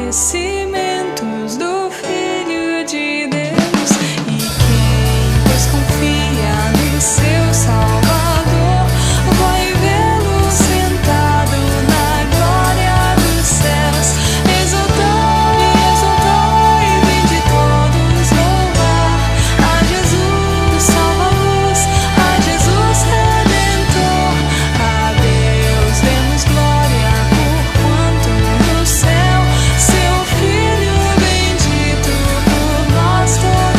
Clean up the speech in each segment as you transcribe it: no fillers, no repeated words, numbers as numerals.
padecimentos do Filho de Deus. E quem, pois, confia no seu Salvador, vai vê-lo sentado na glória dos céus. Exultai, vinde todos louvar a Jesus, salva-nos, a Jesus Redentor. A Deus demos glória, porquanto no céu seu Filho bendito por nós todos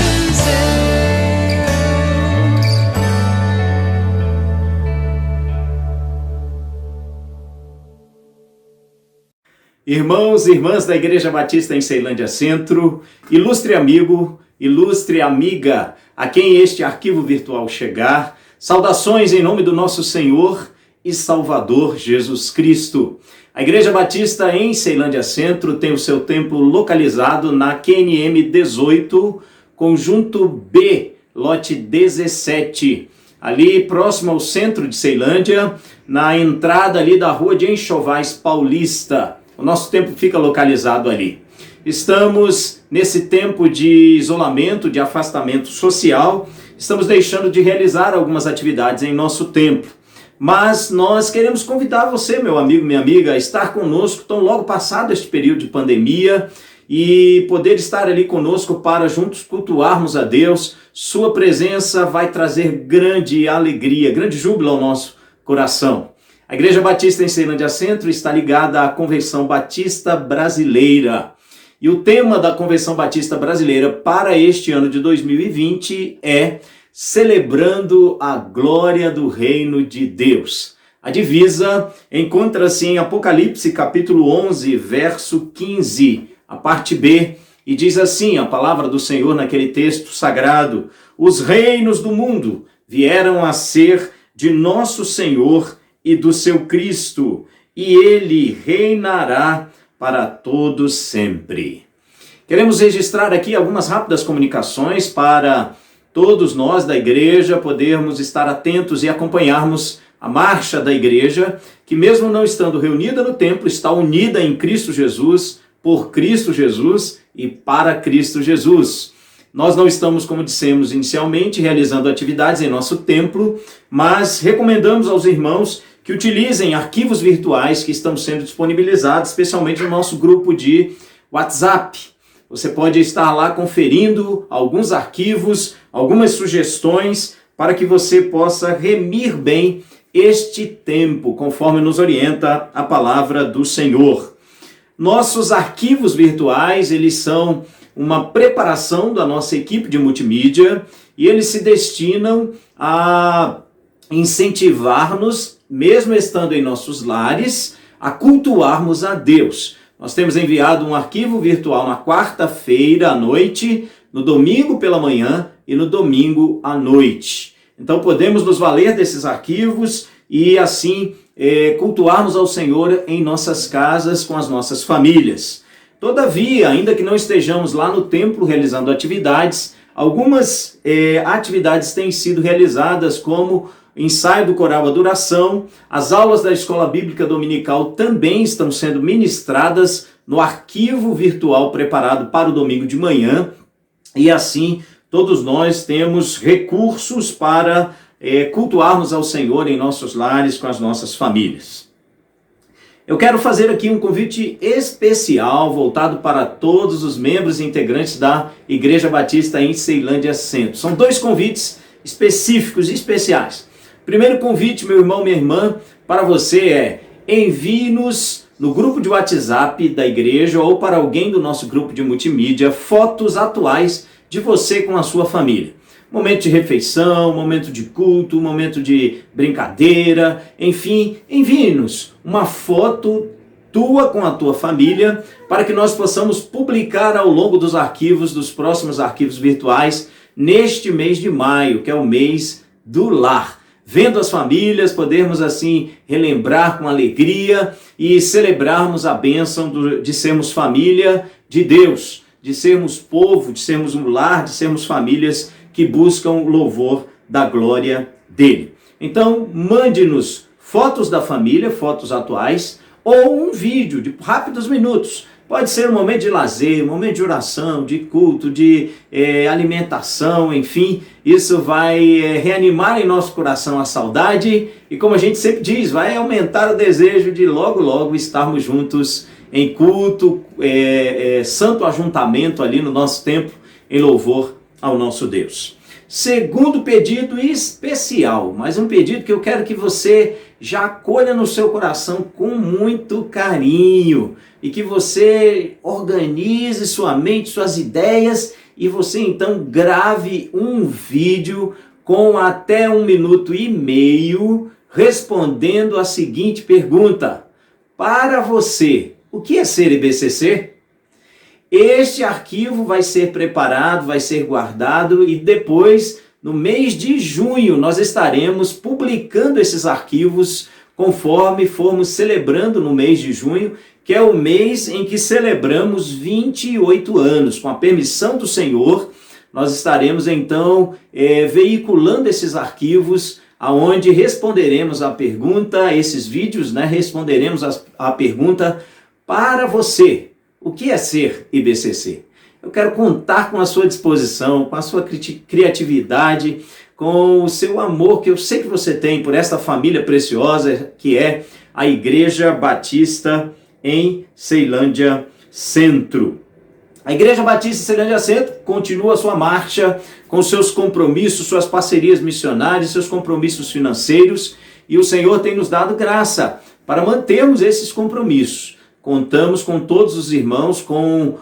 Irmãos e irmãs da Igreja Batista em Ceilândia Centro, ilustre amigo, ilustre amiga, a quem este arquivo virtual chegar, saudações em nome do nosso Senhor e Salvador Jesus Cristo. A Igreja Batista em Ceilândia Centro tem o seu templo localizado na QNM 18, conjunto B, lote 17, ali próximo ao centro de Ceilândia, na entrada ali da rua de Enxovais Paulista. O nosso templo fica localizado ali. Estamos nesse tempo de isolamento, de afastamento social, estamos deixando de realizar algumas atividades em nosso templo. Mas nós queremos convidar você, meu amigo, minha amiga, a estar conosco tão logo passado este período de pandemia e poder estar ali conosco para juntos cultuarmos a Deus. Sua presença vai trazer grande alegria, grande júbilo ao nosso coração. A Igreja Batista em Ceilândia Centro está ligada à Convenção Batista Brasileira. E o tema da Convenção Batista Brasileira para este ano de 2020 é Celebrando a Glória do Reino de Deus. A divisa encontra-se em Apocalipse capítulo 11, verso 15, a parte B, e diz assim a palavra do Senhor naquele texto sagrado: os reinos do mundo vieram a ser de nosso Senhor e do seu Cristo, e ele reinará para todos sempre. Queremos registrar aqui algumas rápidas comunicações para todos nós da igreja podermos estar atentos e acompanharmos a marcha da igreja, que mesmo não estando reunida no templo, está unida em Cristo Jesus, por Cristo Jesus e para Cristo Jesus. Nós não estamos, como dissemos inicialmente, realizando atividades em nosso templo, mas recomendamos aos irmãos que utilizem arquivos virtuais que estão sendo disponibilizados, especialmente no nosso grupo de WhatsApp. Você pode estar lá conferindo alguns arquivos, algumas sugestões, para que você possa remir bem este tempo, conforme nos orienta a palavra do Senhor. Nossos arquivos virtuais, eles são uma preparação da nossa equipe de multimídia e eles se destinam a incentivar-nos, mesmo estando em nossos lares, a cultuarmos a Deus. Nós temos enviado um arquivo virtual na quarta-feira à noite, no domingo pela manhã e no domingo à noite. Então podemos nos valer desses arquivos e assim cultuarmos ao Senhor em nossas casas, com as nossas famílias. Todavia, ainda que não estejamos lá no templo realizando atividades, algumas atividades têm sido realizadas, como ensaio do coral Adoração. As aulas da Escola Bíblica Dominical também estão sendo ministradas no arquivo virtual preparado para o domingo de manhã. E assim, todos nós temos recursos para cultuarmos ao Senhor em nossos lares, com as nossas famílias. Eu quero fazer aqui um convite especial voltado para todos os membros e integrantes da Igreja Batista em Ceilândia Centro. São dois convites específicos e especiais. Primeiro convite, meu irmão, minha irmã, para você é: envie-nos no grupo de WhatsApp da igreja ou para alguém do nosso grupo de multimídia fotos atuais de você com a sua família. Momento de refeição, momento de culto, momento de brincadeira, enfim, envie-nos uma foto tua com a tua família para que nós possamos publicar ao longo dos arquivos, dos próximos arquivos virtuais, neste mês de maio, que é o mês do lar. Vendo as famílias, podermos assim relembrar com alegria e celebrarmos a bênção de sermos família de Deus, de sermos povo, de sermos um lar, de sermos famílias que buscam o louvor da glória dele. Então, mande-nos fotos da família, fotos atuais, ou um vídeo de rápidos minutos Pode ser um momento de lazer, um momento de oração, de culto, de alimentação, enfim. Isso vai reanimar em nosso coração a saudade e, como a gente sempre diz, vai aumentar o desejo de logo, logo estarmos juntos em culto, santo ajuntamento ali no nosso templo, em louvor ao nosso Deus. Segundo pedido especial, mas um pedido que eu quero que você já acolha no seu coração com muito carinho e que você organize sua mente, suas ideias e você então grave um vídeo com até 1 minuto e meio respondendo a seguinte pergunta: para você, o que é ser IBCC? Este arquivo vai ser preparado, vai ser guardado e depois, no mês de junho, nós estaremos publicando esses arquivos conforme formos celebrando no mês de junho, que é o mês em que celebramos 28 anos. Com a permissão do Senhor, nós estaremos então veiculando esses arquivos, aonde responderemos a pergunta, esses vídeos, responderemos a pergunta para você. O que é ser IBCC? Eu quero contar com a sua disposição, com a sua criatividade, com o seu amor que eu sei que você tem por esta família preciosa que é a Igreja Batista em Ceilândia Centro. A Igreja Batista em Ceilândia Centro continua a sua marcha com seus compromissos, suas parcerias missionárias, seus compromissos financeiros, e o Senhor tem nos dado graça para mantermos esses compromissos. Contamos com todos os irmãos, com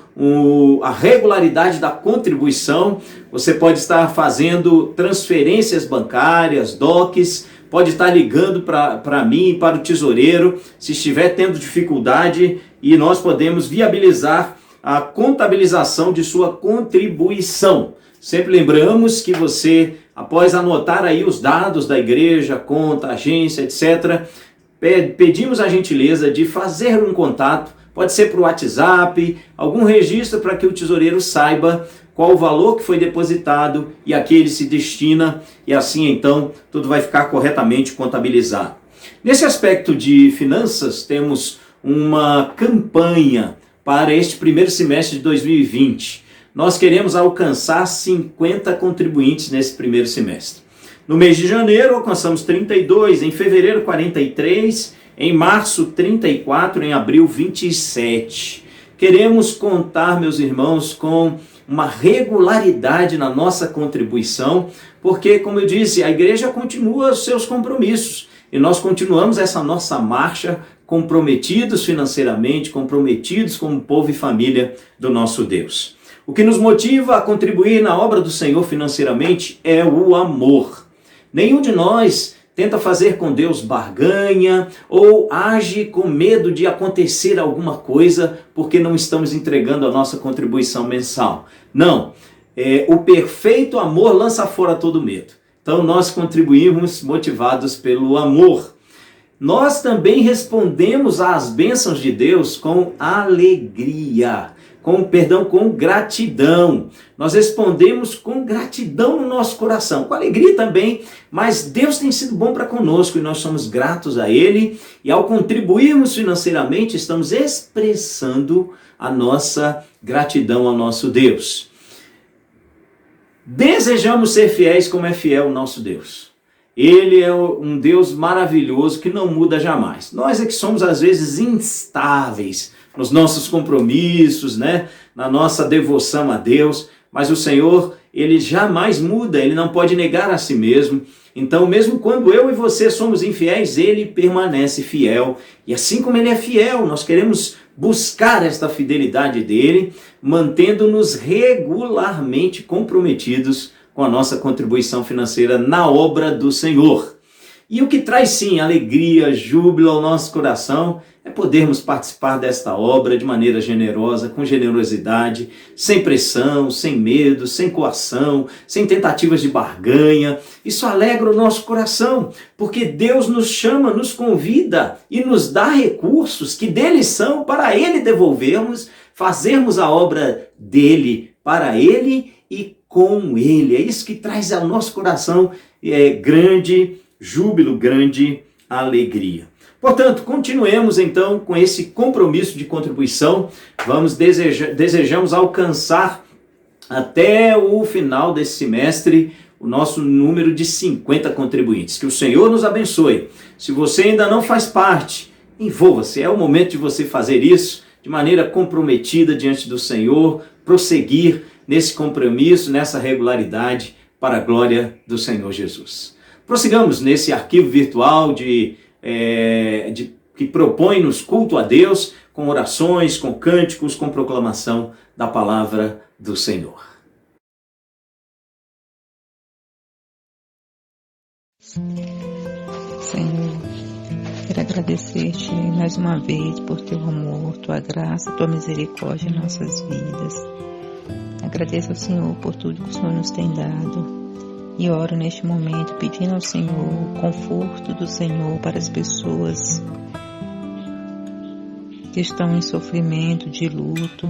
a regularidade da contribuição. Você pode estar fazendo transferências bancárias, DOCs, pode estar ligando para mim, para o tesoureiro, se estiver tendo dificuldade, e nós podemos viabilizar a contabilização de sua contribuição. Sempre lembramos que você, após anotar aí os dados da igreja, conta, agência, etc., pedimos a gentileza de fazer um contato, pode ser para o WhatsApp, algum registro para que o tesoureiro saiba qual o valor que foi depositado e a que ele se destina, e assim então tudo vai ficar corretamente contabilizado. Nesse aspecto de finanças, temos uma campanha para este primeiro semestre de 2020. Nós queremos alcançar 50 contribuintes nesse primeiro semestre. No mês de janeiro alcançamos 32, em fevereiro 43, em março 34, em abril 27. Queremos contar, meus irmãos, com uma regularidade na nossa contribuição, porque, como eu disse, a igreja continua os seus compromissos e nós continuamos essa nossa marcha comprometidos financeiramente, comprometidos como povo e família do nosso Deus. O que nos motiva a contribuir na obra do Senhor financeiramente é o amor. Nenhum de nós tenta fazer com Deus barganha ou age com medo de acontecer alguma coisa porque não estamos entregando a nossa contribuição mensal. Não, o perfeito amor lança fora todo medo. Então nós contribuímos motivados pelo amor. Nós também respondemos às bênçãos de Deus com alegria. Com gratidão. Nós respondemos com gratidão no nosso coração, com alegria também, mas Deus tem sido bom para conosco e nós somos gratos a Ele, e ao contribuirmos financeiramente, estamos expressando a nossa gratidão ao nosso Deus. Desejamos ser fiéis como é fiel o nosso Deus. Ele é um Deus maravilhoso que não muda jamais. Nós é que somos às vezes instáveis nos nossos compromissos, na nossa devoção a Deus, mas o Senhor, Ele jamais muda, Ele não pode negar a si mesmo. Então, mesmo quando eu e você somos infiéis, Ele permanece fiel. E assim como Ele é fiel, nós queremos buscar esta fidelidade dEle, mantendo-nos regularmente comprometidos com a nossa contribuição financeira na obra do Senhor. E o que traz sim alegria, júbilo ao nosso coração é podermos participar desta obra de maneira generosa, com generosidade, sem pressão, sem medo, sem coação, sem tentativas de barganha. Isso alegra o nosso coração, porque Deus nos chama, nos convida e nos dá recursos que dele são para Ele devolvermos, fazermos a obra dele para Ele e com Ele. É isso que traz ao nosso coração grande júbilo, grande alegria. Portanto, continuemos então com esse compromisso de contribuição. Desejamos alcançar até o final desse semestre o nosso número de 50 contribuintes. Que o Senhor nos abençoe. Se você ainda não faz parte, envolva-se. É o momento de você fazer isso de maneira comprometida diante do Senhor, prosseguir nesse compromisso, nessa regularidade, para a glória do Senhor Jesus. Prossigamos nesse arquivo virtual que propõe-nos culto a Deus, com orações, com cânticos, com proclamação da palavra do Senhor. Senhor, quero agradecer-te mais uma vez por teu amor, tua graça, tua misericórdia em nossas vidas. Agradeço ao Senhor por tudo que o Senhor nos tem dado e oro neste momento pedindo ao Senhor o conforto do Senhor para as pessoas que estão em sofrimento, de luto,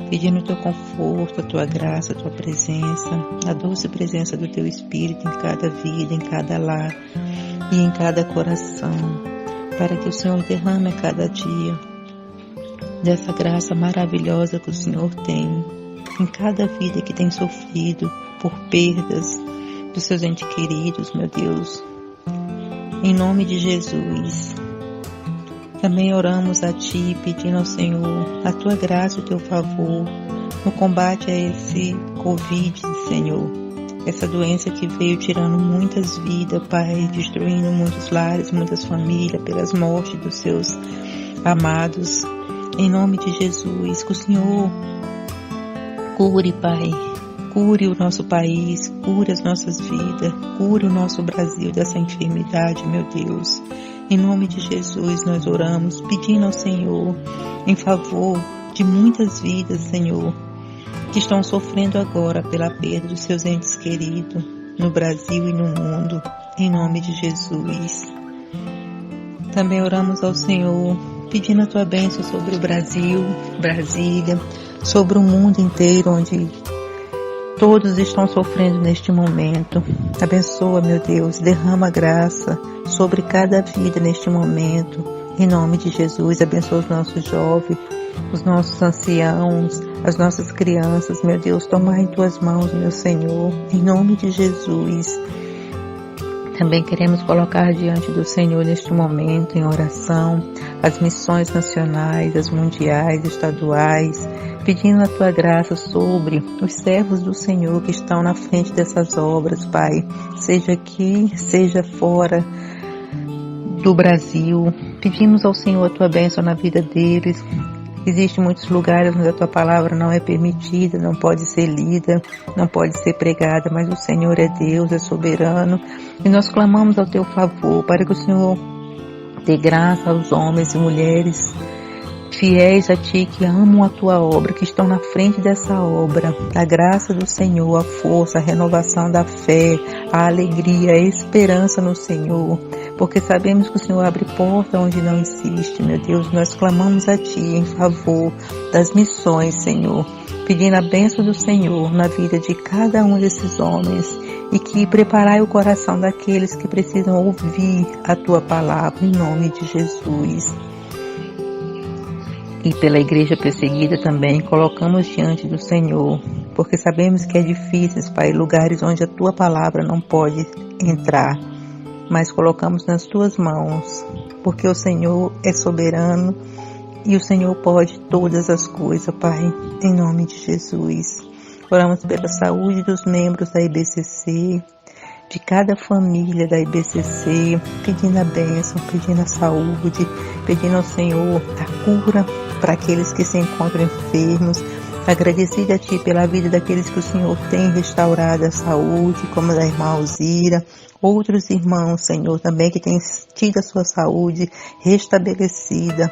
pedindo o teu conforto, a tua graça, a tua presença, a doce presença do teu Espírito em cada vida, em cada lar e em cada coração, para que o Senhor derrame a cada dia dessa graça maravilhosa que o Senhor tem em cada vida que tem sofrido por perdas dos seus entes queridos, meu Deus. Em nome de Jesus, também oramos a Ti, pedindo ao Senhor a Tua graça e o Teu favor no combate a esse Covid, Senhor. Essa doença que veio tirando muitas vidas, Pai, destruindo muitos lares, muitas famílias, pelas mortes dos seus amados. Em nome de Jesus, que o Senhor cure, Pai, cure o nosso país, cure as nossas vidas, cure o nosso Brasil dessa enfermidade, meu Deus. Em nome de Jesus nós oramos, pedindo ao Senhor em favor de muitas vidas, Senhor, que estão sofrendo agora pela perda dos seus entes queridos no Brasil e no mundo. Em nome de Jesus. Também oramos ao Senhor, pedindo a Tua bênção sobre o Brasil, Brasília, sobre o mundo inteiro, onde todos estão sofrendo neste momento. Abençoa, meu Deus, derrama graça sobre cada vida neste momento. Em nome de Jesus, abençoa os nossos jovens, os nossos anciãos, as nossas crianças, meu Deus, toma em Tuas mãos, meu Senhor, em nome de Jesus. Também queremos colocar diante do Senhor neste momento, em oração, as missões nacionais, as mundiais, estaduais, pedindo a Tua graça sobre os servos do Senhor que estão na frente dessas obras, Pai, seja aqui, seja fora do Brasil. Pedimos ao Senhor a Tua bênção na vida deles. Existem muitos lugares onde a Tua palavra não é permitida, não pode ser lida, não pode ser pregada, mas o Senhor é Deus, é soberano, e nós clamamos ao Teu favor para que o Senhor dê graça aos homens e mulheres fiéis a Ti, que amam a Tua obra, que estão na frente dessa obra. A graça do Senhor, a força, a renovação da fé, a alegria, a esperança no Senhor, porque sabemos que o Senhor abre porta onde não existe, meu Deus. Nós clamamos a Ti em favor das missões, Senhor, pedindo a bênção do Senhor na vida de cada um desses homens, e que preparai o coração daqueles que precisam ouvir a Tua palavra, em nome de Jesus. E pela igreja perseguida também, colocamos diante do Senhor, porque sabemos que é difícil, Pai, lugares onde a Tua palavra não pode entrar, mas colocamos nas Tuas mãos, porque o Senhor é soberano e o Senhor pode todas as coisas, Pai, em nome de Jesus. Oramos pela saúde dos membros da IBCC, de cada família da IBCC, pedindo a bênção, pedindo a saúde, pedindo ao Senhor a cura para aqueles que se encontram enfermos. Agradecida a Ti pela vida daqueles que o Senhor tem restaurado a saúde, como a da irmã Alzira, outros irmãos, Senhor, também que têm tido a sua saúde restabelecida.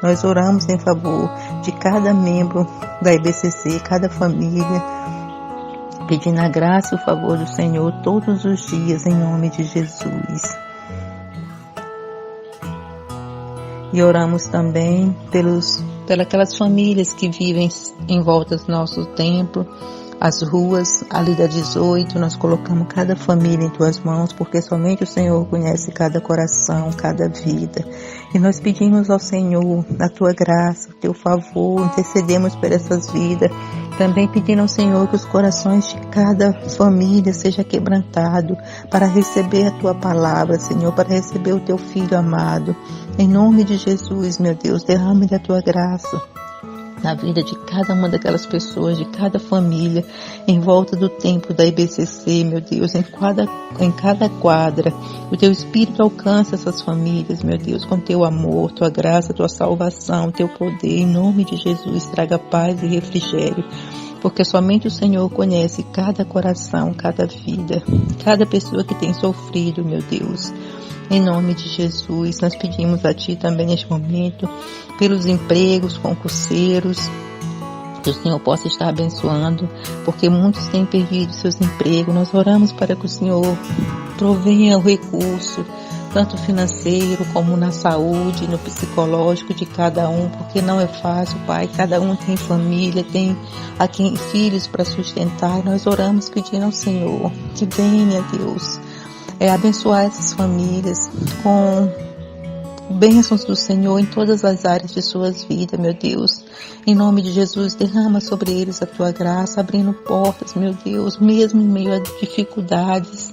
Nós oramos em favor de cada membro da IBCC, cada família, pedindo a graça e o favor do Senhor todos os dias, em nome de Jesus. E oramos também pelas famílias que vivem em volta do nosso templo, as ruas ali da 18, nós colocamos cada família em Tuas mãos, porque somente o Senhor conhece cada coração, cada vida. E nós pedimos ao Senhor a Tua graça, o Teu favor, intercedemos por essas vidas. Também pedindo ao Senhor que os corações de cada família seja quebrantado para receber a Tua palavra, Senhor, para receber o Teu Filho amado. Em nome de Jesus, meu Deus, derrame da Tua graça na vida de cada uma daquelas pessoas, de cada família, em volta do templo da IBCC, meu Deus, em cada quadra. O Teu Espírito alcança essas famílias, meu Deus, com Teu amor, Tua graça, Tua salvação, Teu poder. Em nome de Jesus, traga paz e refrigério, porque somente o Senhor conhece cada coração, cada vida, cada pessoa que tem sofrido, meu Deus. Em nome de Jesus, nós pedimos a Ti também neste momento, pelos empregos, concurseiros, que o Senhor possa estar abençoando, porque muitos têm perdido seus empregos. Nós oramos para que o Senhor provenha o recurso, tanto financeiro como na saúde, no psicológico de cada um, porque não é fácil, Pai. Cada um tem família, tem filhos para sustentar. Nós oramos pedindo ao Senhor que venha, Deus, abençoar essas famílias com bênçãos do Senhor em todas as áreas de suas vidas, meu Deus. Em nome de Jesus, derrama sobre eles a Tua graça, abrindo portas, meu Deus, mesmo em meio a dificuldades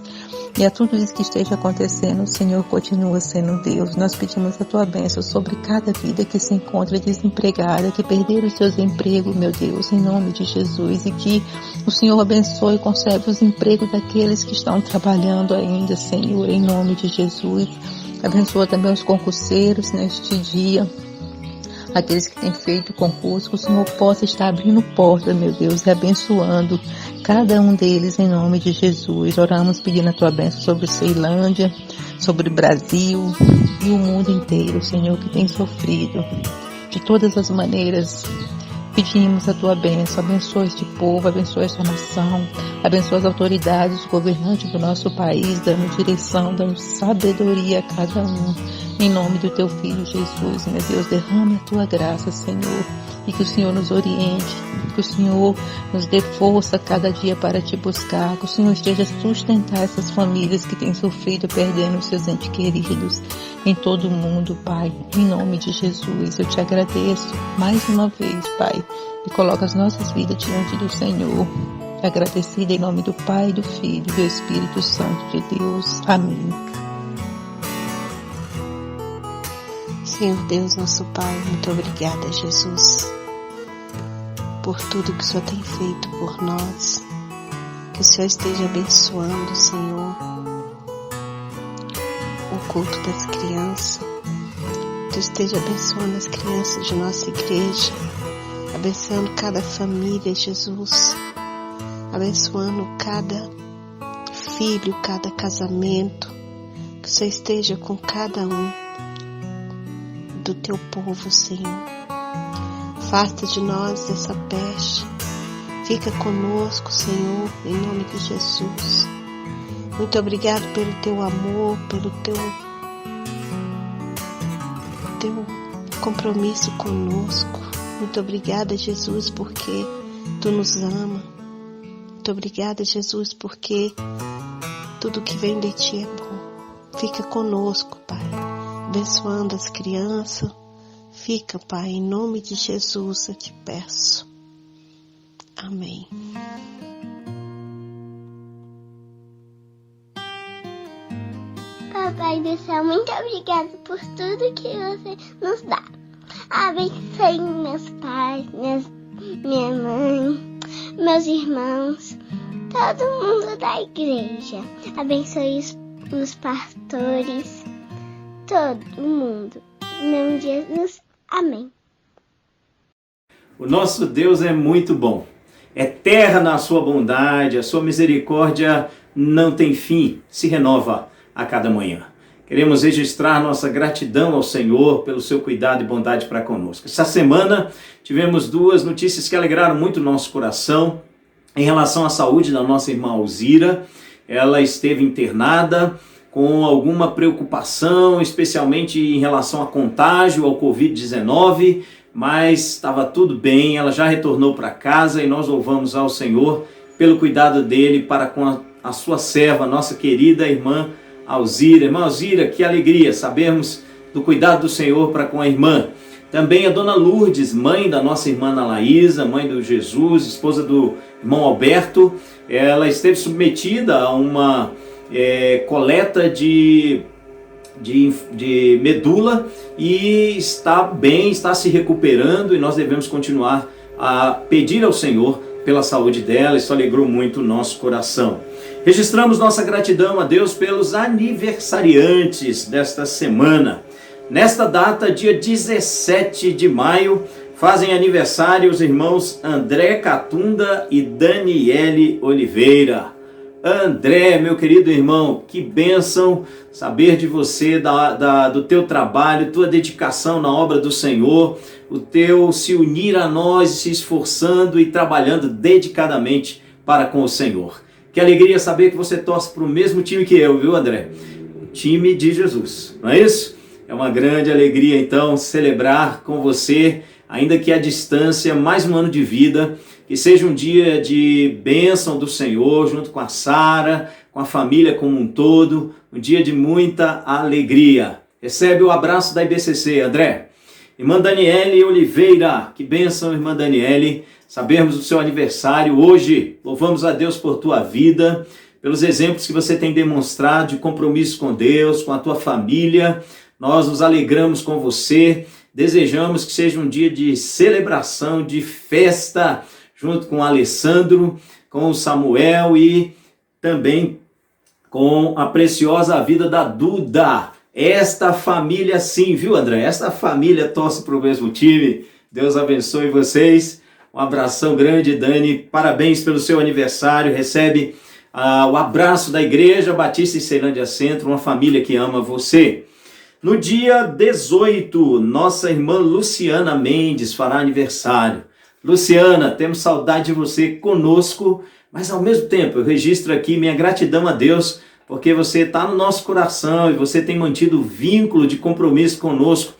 e a tudo isso que esteja acontecendo, o Senhor continua sendo Deus. Nós pedimos a Tua bênção sobre cada vida que se encontra desempregada, que perderam os seus empregos, meu Deus, em nome de Jesus, e que o Senhor abençoe e conserve os empregos daqueles que estão trabalhando ainda, Senhor, em nome de Jesus. Abençoa também os concurseiros neste dia, aqueles que têm feito concurso, que o Senhor possa estar abrindo portas, meu Deus, e abençoando cada um deles em nome de Jesus. Oramos pedindo a Tua bênção sobre Ceilândia, sobre o Brasil e o mundo inteiro, Senhor, que tem sofrido de todas as maneiras. Pedimos a Tua bênção, abençoa este povo, abençoa esta nação, abençoa as autoridades, os governantes do nosso país, dando direção, dando sabedoria a cada um. Em nome do Teu Filho Jesus, meu Deus, derrame a Tua graça, Senhor, e que o Senhor nos oriente, que o Senhor nos dê força cada dia para Te buscar, que o Senhor esteja a sustentar essas famílias que têm sofrido, perdendo os seus entes queridos em todo o mundo, Pai. Em nome de Jesus, eu Te agradeço mais uma vez, Pai, e coloca as nossas vidas diante do Senhor. Agradecida em nome do Pai, do Filho e do Espírito Santo de Deus. Amém. Senhor Deus, nosso Pai, muito obrigada, Jesus, por tudo que o Senhor tem feito por nós. Que o Senhor esteja abençoando, Senhor, o culto das crianças. Que tu esteja abençoando as crianças de nossa igreja, abençoando cada família, Jesus, abençoando cada filho, cada casamento. Que o Senhor esteja com cada um do Teu povo, Senhor. Afasta de nós essa peste. Fica conosco, Senhor, em nome de Jesus. Muito obrigado pelo Teu amor, pelo Teu compromisso conosco. Muito obrigada, Jesus, porque Tu nos ama. Muito obrigada, Jesus, porque tudo que vem de Ti é bom. Fica conosco, Pai, abençoando as crianças. Fica, Pai, em nome de Jesus eu Te peço. Amém. Papai do céu, muito obrigado por tudo que você nos dá. Abençoe meus pais, minha mãe, meus irmãos, todo mundo da igreja. Abençoe os pastores, todo mundo. Em nome de Jesus, amém. O nosso Deus é muito bom. Eterna a sua bondade, a sua misericórdia não tem fim, se renova a cada manhã. Queremos registrar nossa gratidão ao Senhor pelo seu cuidado e bondade para conosco. Essa semana tivemos duas notícias que alegraram muito o nosso coração em relação à saúde da nossa irmã Alzira. Ela esteve internada com alguma preocupação, especialmente em relação a contágio ao Covid-19, mas estava tudo bem, ela já retornou para casa e nós louvamos ao Senhor pelo cuidado dele para com a sua serva, nossa querida irmã Alzira. Irmã Alzira, que alegria sabermos do cuidado do Senhor para com a irmã. Também a dona Lourdes, mãe da nossa irmã Ana Laísa, mãe do Jesus, esposa do irmão Alberto, ela esteve submetida a uma coleta de medula e está bem, está se recuperando, e nós devemos continuar a pedir ao Senhor pela saúde dela. Isso alegrou muito o nosso coração. Registramos nossa gratidão a Deus pelos aniversariantes desta semana. Nesta data, dia 17 de maio, fazem aniversário os irmãos André Catunda e Daniele Oliveira. André, meu querido irmão, que bênção saber de você, do teu trabalho, tua dedicação na obra do Senhor, o teu se unir a nós, se esforçando e trabalhando dedicadamente para com o Senhor. Que alegria saber que você torce para o mesmo time que eu, viu, André? O time de Jesus, não é isso? É uma grande alegria, então, celebrar com você, ainda que à distância, mais um ano de vida. Que seja um dia de bênção do Senhor, junto com a Sara, com a família como um todo. Um dia de muita alegria. Recebe o abraço da IBCC, André. Irmã Daniele Oliveira, que bênção, irmã Daniele. Sabermos do seu aniversário hoje. Louvamos a Deus por tua vida, pelos exemplos que você tem demonstrado de compromisso com Deus, com a tua família. Nós nos alegramos com você, desejamos que seja um dia de celebração, de festa, junto com o Alessandro, com o Samuel e também com a preciosa vida da Duda. Esta família sim, viu, André? Esta família torce para o mesmo time. Deus abençoe vocês. Um abração grande, Dani. Parabéns pelo seu aniversário. Recebe o abraço da Igreja Batista em Ceilândia Centro, uma família que ama você. No dia 18, nossa irmã Luciana Mendes fará aniversário. Luciana, temos saudade de você conosco, mas ao mesmo tempo eu registro aqui minha gratidão a Deus, porque você está no nosso coração e você tem mantido vínculo de compromisso conosco.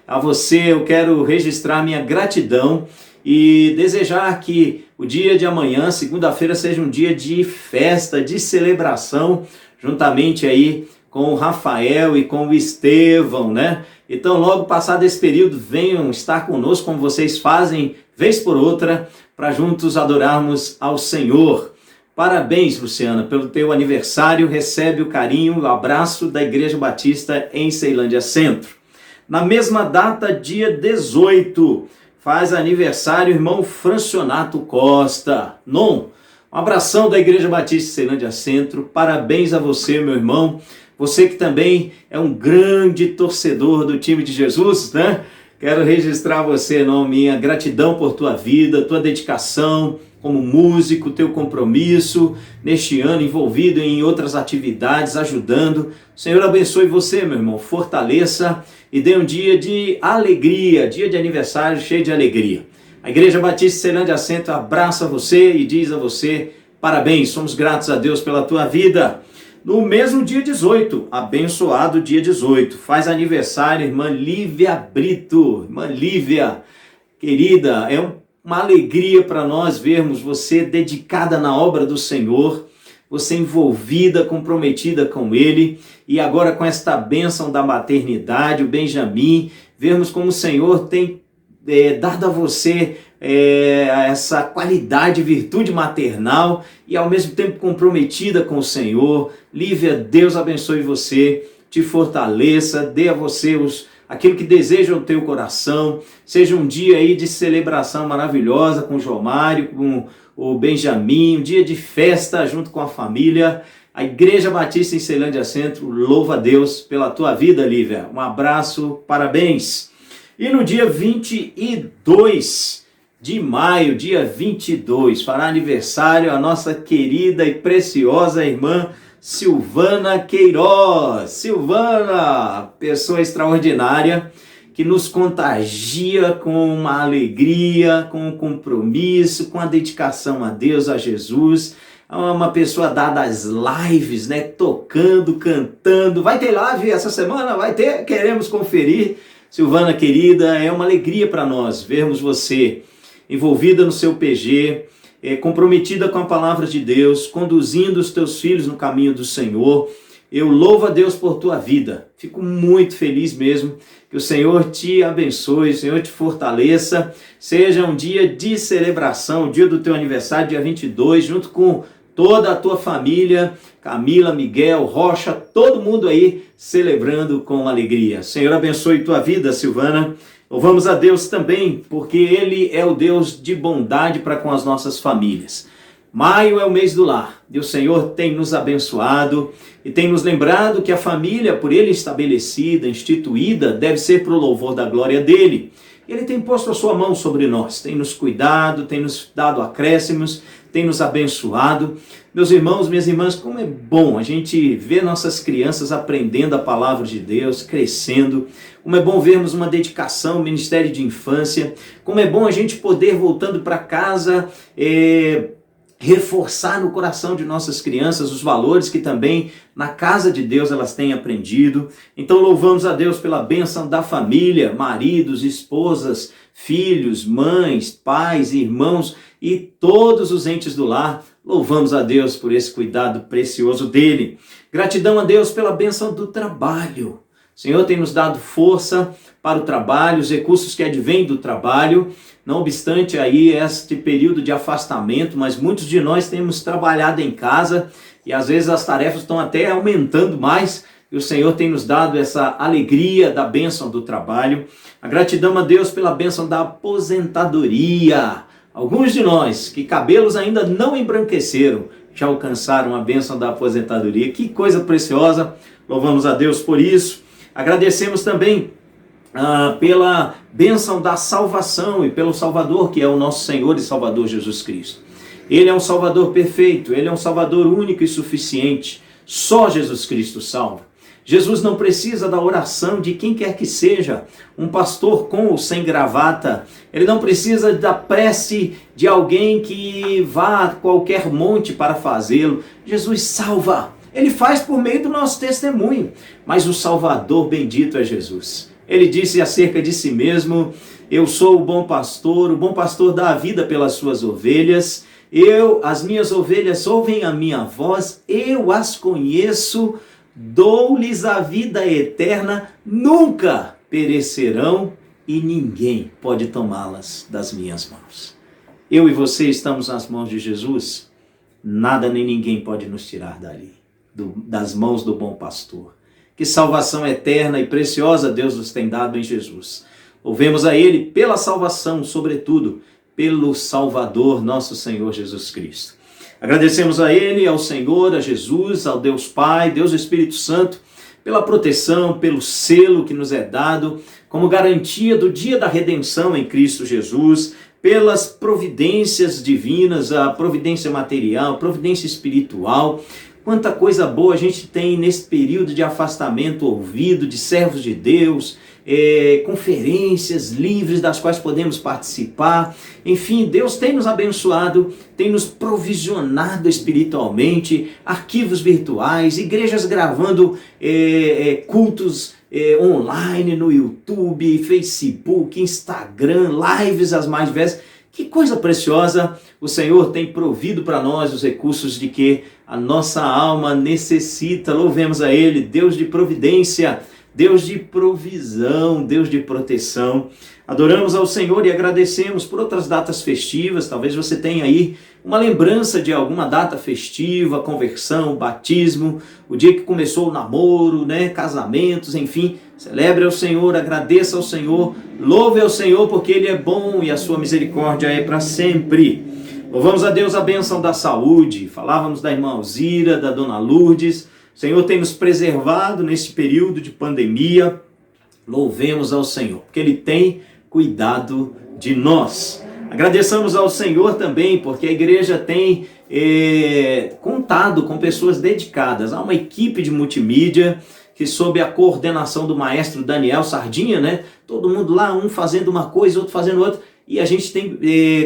A você eu quero registrar minha gratidão e desejar que o dia de amanhã, segunda-feira, seja um dia de festa, de celebração, juntamente aí com o Rafael e com o Estevão, né? Então, logo passado esse período, venham estar conosco, como vocês fazem, vez por outra, para juntos adorarmos ao Senhor. Parabéns, Luciana, pelo teu aniversário. Recebe o carinho, o abraço da Igreja Batista em Ceilândia Centro. Na mesma data, dia 18, faz aniversário o irmão Francionato Costa. Um abração da Igreja Batista em Ceilândia Centro. Parabéns a você, meu irmão. Você que também é um grande torcedor do time de Jesus, né? Quero registrar você, minha gratidão por tua vida, tua dedicação como músico, teu compromisso neste ano envolvido em outras atividades, ajudando. O Senhor abençoe você, meu irmão, fortaleça e dê um dia de alegria, dia de aniversário cheio de alegria. A Igreja Batista Ceilândia Centro abraça você e diz a você, parabéns, somos gratos a Deus pela tua vida. No mesmo dia 18, abençoado dia 18, faz aniversário a irmã Lívia Brito. Irmã Lívia, querida, é uma alegria para nós vermos você dedicada na obra do Senhor, você envolvida, comprometida com Ele, e agora com esta bênção da maternidade, o Benjamin, vermos como o Senhor tem dado a você essa qualidade, virtude maternal e ao mesmo tempo comprometida com o Senhor. Lívia, Deus abençoe você, te fortaleça, dê a você aquilo que deseja o teu coração. Seja um dia aí de celebração maravilhosa com o João Mário, com o Benjamin, um dia de festa junto com a família. A Igreja Batista em Ceilândia Centro louva a Deus pela tua vida, Lívia. Um abraço, parabéns. E no dia 22 de maio, dia 22, fará aniversário a nossa querida e preciosa irmã Silvana Queiroz. Silvana, pessoa extraordinária, que nos contagia com uma alegria, com um compromisso, com a dedicação a Deus, a Jesus. É uma pessoa dada às lives, né? Tocando, cantando. Vai ter live essa semana? Vai ter? Queremos conferir. Silvana querida, é uma alegria para nós vermos você envolvida no seu PG, comprometida com a palavra de Deus, conduzindo os teus filhos no caminho do Senhor. Eu louvo a Deus por tua vida. Fico muito feliz mesmo. Que o Senhor te abençoe, o Senhor te fortaleça. Seja um dia de celebração, o dia do teu aniversário, dia 22, junto com toda a tua família, Camila, Miguel, Rocha, todo mundo aí celebrando com alegria. O Senhor abençoe tua vida, Silvana. Louvamos a Deus também, porque Ele é o Deus de bondade para com as nossas famílias. Maio é o mês do lar, e o Senhor tem nos abençoado e tem nos lembrado que a família, por Ele estabelecida, instituída, deve ser para o louvor da glória dEle. Ele tem posto a sua mão sobre nós, tem nos cuidado, tem nos dado acréscimos, tem nos abençoado. Meus irmãos, minhas irmãs, como é bom a gente ver nossas crianças aprendendo a palavra de Deus, crescendo. Como é bom vermos uma dedicação ao Ministério de Infância. Como é bom a gente poder, voltando para casa, reforçar no coração de nossas crianças os valores que também na casa de Deus elas têm aprendido. Então louvamos a Deus pela bênção da família, maridos, esposas, filhos, mães, pais, irmãos e todos os entes do lar. Louvamos a Deus por esse cuidado precioso dele. Gratidão a Deus pela bênção do trabalho. O Senhor tem nos dado força para o trabalho, os recursos que advêm do trabalho. Não obstante aí este período de afastamento, mas muitos de nós temos trabalhado em casa e às vezes as tarefas estão até aumentando mais e o Senhor tem nos dado essa alegria da bênção do trabalho. A gratidão a Deus pela bênção da aposentadoria. Alguns de nós que cabelos ainda não embranqueceram já alcançaram a bênção da aposentadoria. Que coisa preciosa, louvamos a Deus por isso. Agradecemos também pela bênção da salvação e pelo Salvador, que é o nosso Senhor e Salvador Jesus Cristo. Ele é um Salvador perfeito, Ele é um Salvador único e suficiente. Só Jesus Cristo salva. Jesus não precisa da oração de quem quer que seja, um pastor com ou sem gravata. Ele não precisa da prece de alguém que vá a qualquer monte para fazê-lo. Jesus salva. Ele faz por meio do nosso testemunho. Mas o Salvador bendito é Jesus. Ele disse acerca de si mesmo: eu sou o bom pastor dá a vida pelas suas ovelhas. As minhas ovelhas ouvem a minha voz, eu as conheço, dou-lhes a vida eterna, nunca perecerão e ninguém pode tomá-las das minhas mãos. Eu e você estamos nas mãos de Jesus, nada nem ninguém pode nos tirar dali, das mãos do bom pastor. Que salvação eterna e preciosa Deus nos tem dado em Jesus. Louvemos a Ele pela salvação, sobretudo pelo Salvador, nosso Senhor Jesus Cristo. Agradecemos a Ele, ao Senhor, a Jesus, ao Deus Pai, Deus Espírito Santo, pela proteção, pelo selo que nos é dado, como garantia do dia da redenção em Cristo Jesus, pelas providências divinas, a providência material, a providência espiritual. Quanta coisa boa a gente tem nesse período de afastamento ouvido de servos de Deus, conferências livres das quais podemos participar. Enfim, Deus tem nos abençoado, tem nos provisionado espiritualmente, arquivos virtuais, igrejas gravando cultos online no YouTube, Facebook, Instagram, lives as mais diversas. Que coisa preciosa, o Senhor tem provido para nós os recursos de que a nossa alma necessita. Louvemos a Ele, Deus de providência, Deus de provisão, Deus de proteção. Adoramos ao Senhor e agradecemos por outras datas festivas. Talvez você tenha aí uma lembrança de alguma data festiva, conversão, batismo, o dia que começou o namoro, casamentos, enfim. Celebre ao Senhor, agradeça ao Senhor, louve ao Senhor porque Ele é bom e a sua misericórdia é para sempre. Louvamos a Deus a bênção da saúde. Falávamos da irmã Alzira, da dona Lourdes. O Senhor tem nos preservado neste período de pandemia. Louvemos ao Senhor, porque Ele tem cuidado de nós. Agradeçamos ao Senhor também, porque a igreja tem contado com pessoas dedicadas. Há uma equipe de multimídia que, sob a coordenação do maestro Daniel Sardinha, todo mundo lá, um fazendo uma coisa, outro fazendo outra, e a gente tem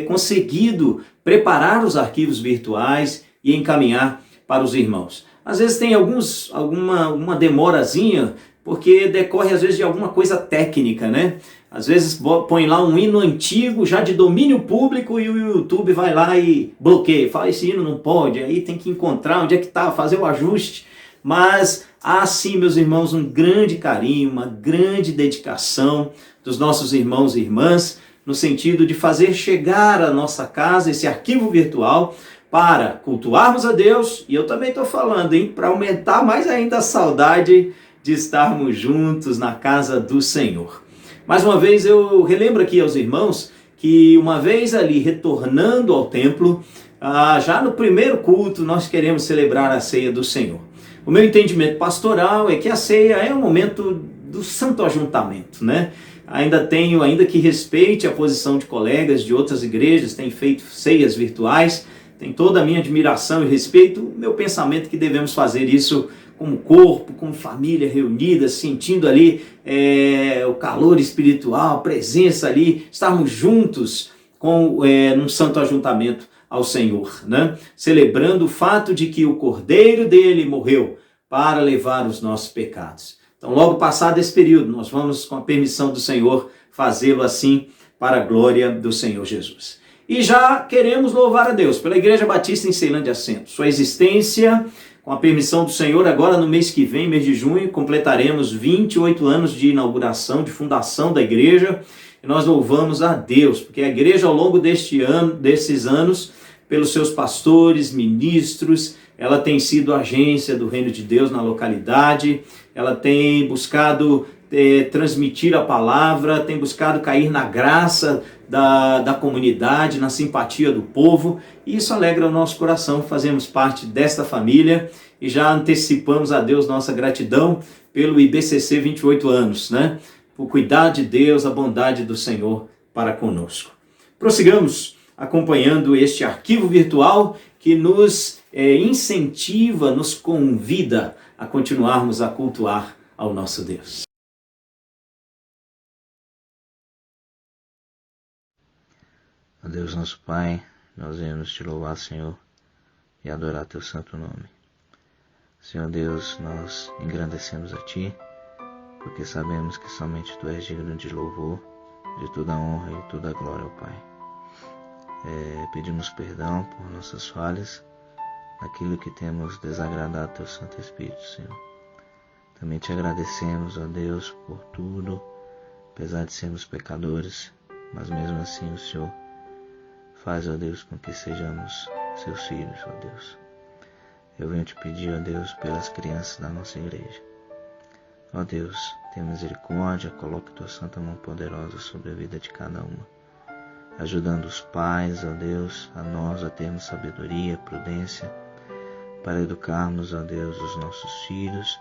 conseguido preparar os arquivos virtuais e encaminhar para os irmãos. Às vezes tem alguma demorazinha porque decorre às vezes de alguma coisa técnica, né? Às vezes põe lá um hino antigo, já de domínio público, e o YouTube vai lá e bloqueia. Fala, esse hino não pode, aí tem que encontrar onde é que está, fazer o ajuste. Mas há sim, meus irmãos, um grande carinho, uma grande dedicação dos nossos irmãos e irmãs, no sentido de fazer chegar à nossa casa esse arquivo virtual para cultuarmos a Deus, e eu também estou falando, hein, para aumentar mais ainda a saudade de estarmos juntos na casa do Senhor. Mais uma vez eu relembro aqui aos irmãos que uma vez ali retornando ao templo, já no primeiro culto nós queremos celebrar a ceia do Senhor. O meu entendimento pastoral é que a ceia é um momento do santo ajuntamento, né? Ainda que respeite a posição de colegas de outras igrejas, têm feito ceias virtuais, tem toda a minha admiração e respeito, o meu pensamento é que devemos fazer isso como corpo, como família reunida, sentindo ali o calor espiritual, a presença ali, estarmos juntos num santo ajuntamento ao Senhor, né? Celebrando o fato de que o Cordeiro dele morreu para levar os nossos pecados. Então, logo passado esse período, nós vamos, com a permissão do Senhor, fazê-lo assim para a glória do Senhor Jesus. E já queremos louvar a Deus pela Igreja Batista em Ceilândia Centro. Sua existência, com a permissão do Senhor, agora no mês que vem, mês de junho, completaremos 28 anos de inauguração, de fundação da igreja. E nós louvamos a Deus, porque a igreja ao longo desses anos, pelos seus pastores, ministros, ela tem sido agência do reino de Deus na localidade, ela tem buscado transmitir a palavra, tem buscado cair na graça da comunidade, na simpatia do povo, e isso alegra o nosso coração. Fazemos parte desta família e já antecipamos a Deus nossa gratidão pelo IBCC 28 anos, né? Por cuidar de Deus, a bondade do Senhor para conosco. Prossigamos acompanhando este arquivo virtual que nos incentiva, nos convida a continuarmos a cultuar ao nosso Deus. Ó Deus nosso Pai, nós viemos te louvar, Senhor, e adorar teu santo nome. Senhor Deus, nós engrandecemos a Ti, porque sabemos que somente Tu és digno de louvor, de toda a honra e toda a glória, ó Pai. Pedimos perdão por nossas falhas, naquilo que temos desagradado Teu Santo Espírito, Senhor. Também Te agradecemos, ó Deus, por tudo, apesar de sermos pecadores, mas mesmo assim o Senhor faz, ó Deus, com que sejamos Seus filhos, ó Deus. Eu venho Te pedir, ó Deus, pelas crianças da nossa igreja. Ó Deus, tenha misericórdia, coloque Tua santa mão poderosa sobre a vida de cada uma, ajudando os pais, ó Deus, a nós a termos sabedoria, prudência, para educarmos, ó Deus, os nossos filhos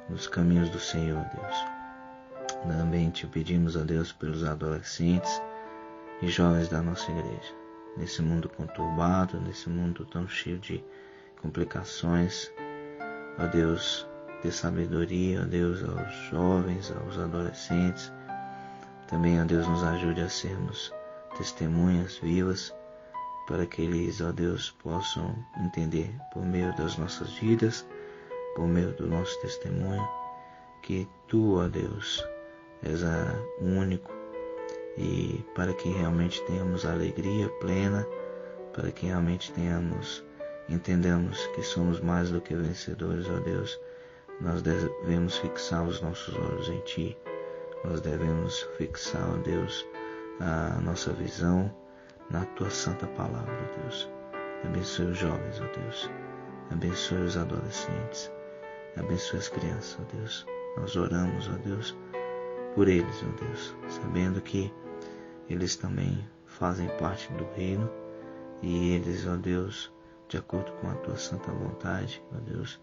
nos caminhos do Senhor, ó Deus. Também Te pedimos, ó Deus, pelos adolescentes e jovens da nossa igreja, nesse mundo conturbado, nesse mundo tão cheio de complicações, ó Deus, dê sabedoria, ó Deus, aos jovens, aos adolescentes. Também, ó Deus, nos ajude a sermos testemunhas vivas, para que eles, ó Deus, possam entender por meio das nossas vidas, por meio do nosso testemunho, que Tu, ó Deus, és o único, e para que realmente tenhamos alegria plena, para que realmente entendamos que somos mais do que vencedores, ó Deus, nós devemos fixar os nossos olhos em Ti, nós devemos fixar, ó Deus, a nossa visão na Tua santa palavra, ó Deus. Abençoe os jovens, ó Deus. Abençoe os adolescentes. Abençoe as crianças, ó Deus. Nós oramos, ó Deus, por eles, ó Deus, sabendo que eles também fazem parte do reino e eles, ó Deus, de acordo com a Tua santa vontade, ó Deus,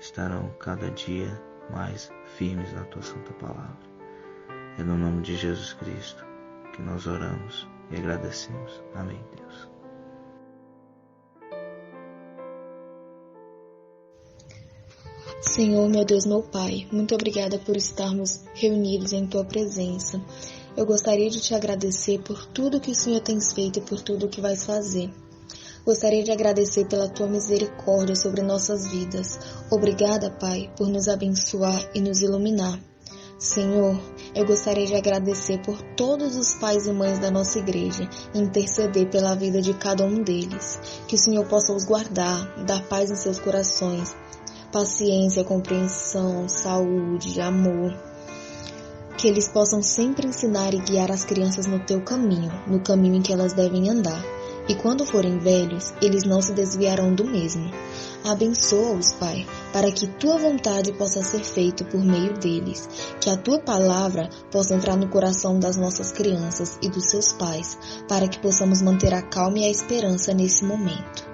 estarão cada dia mais firmes na Tua santa palavra. É no nome de Jesus Cristo que nós oramos e agradecemos. Amém, Deus. Senhor, meu Deus, meu Pai, muito obrigada por estarmos reunidos em Tua presença. Eu gostaria de Te agradecer por tudo que o Senhor tem feito e por tudo que vais fazer. Gostaria de agradecer pela Tua misericórdia sobre nossas vidas. Obrigada, Pai, por nos abençoar e nos iluminar. Senhor, eu gostaria de agradecer por todos os pais e mães da nossa igreja e interceder pela vida de cada um deles. Que o Senhor possa os guardar, dar paz em seus corações, paciência, compreensão, saúde, amor. Que eles possam sempre ensinar e guiar as crianças no Teu caminho, no caminho em que elas devem andar. E quando forem velhos, eles não se desviarão do mesmo. Abençoa-os, Pai, para que Tua vontade possa ser feita por meio deles, que a Tua palavra possa entrar no coração das nossas crianças e dos seus pais, para que possamos manter a calma e a esperança nesse momento.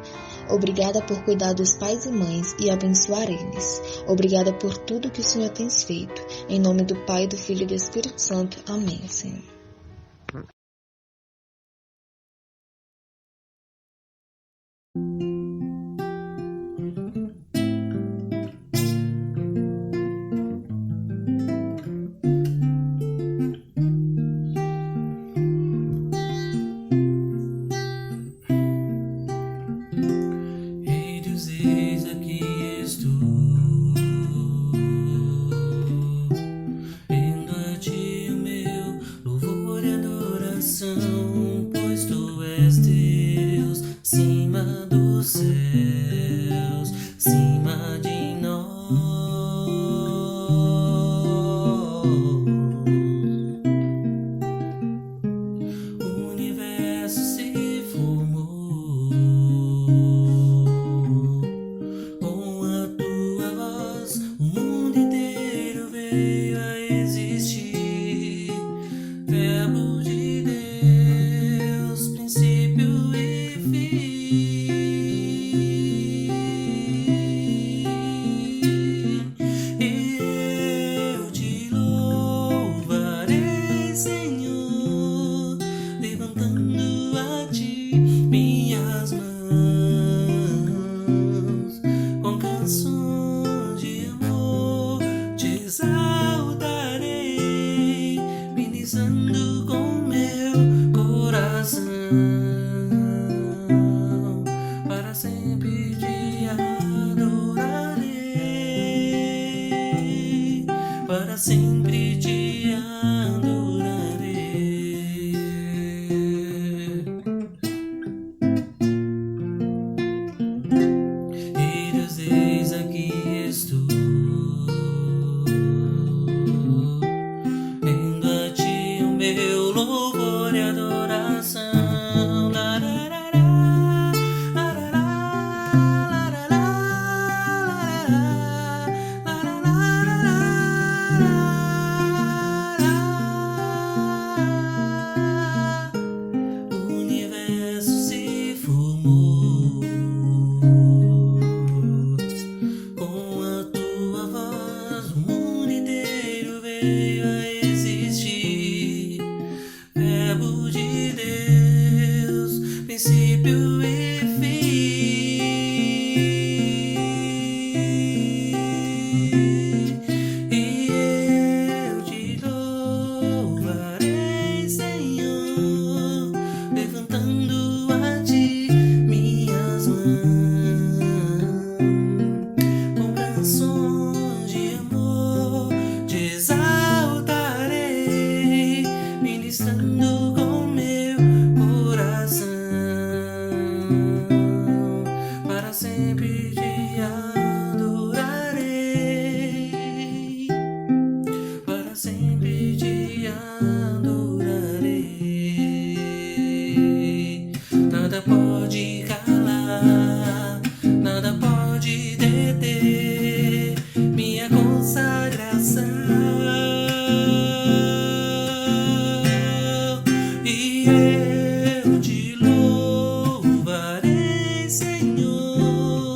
Obrigada por cuidar dos pais e mães e abençoar eles. Obrigada por tudo que o Senhor tem feito. Em nome do Pai, do Filho e do Espírito Santo. Amém, Senhor. E eu te louvarei, Senhor.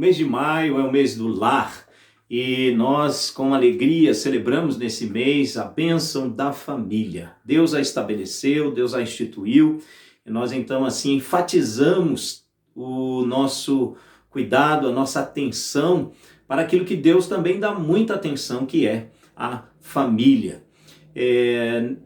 mês de maio é o mês do lar e nós, com alegria, celebramos nesse mês a bênção da família. Deus a estabeleceu, Deus a instituiu e nós então assim enfatizamos o nosso cuidado, a nossa atenção para aquilo que Deus também dá muita atenção, que é a família.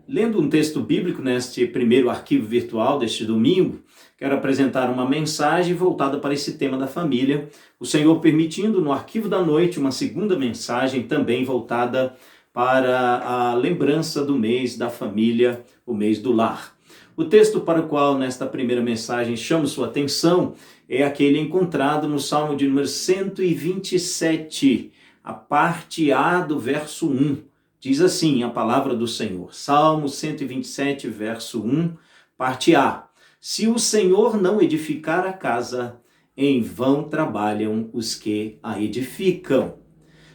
Lendo um texto bíblico neste primeiro arquivo virtual deste domingo, quero apresentar uma mensagem voltada para esse tema da família, o Senhor permitindo no arquivo da noite uma segunda mensagem também voltada para a lembrança do mês da família, o mês do lar. O texto para o qual nesta primeira mensagem chamo sua atenção é aquele encontrado no Salmo de número 127, a parte A do verso 1. Diz assim a palavra do Senhor, Salmo 127, verso 1, parte A. Se o Senhor não edificar a casa, em vão trabalham os que a edificam.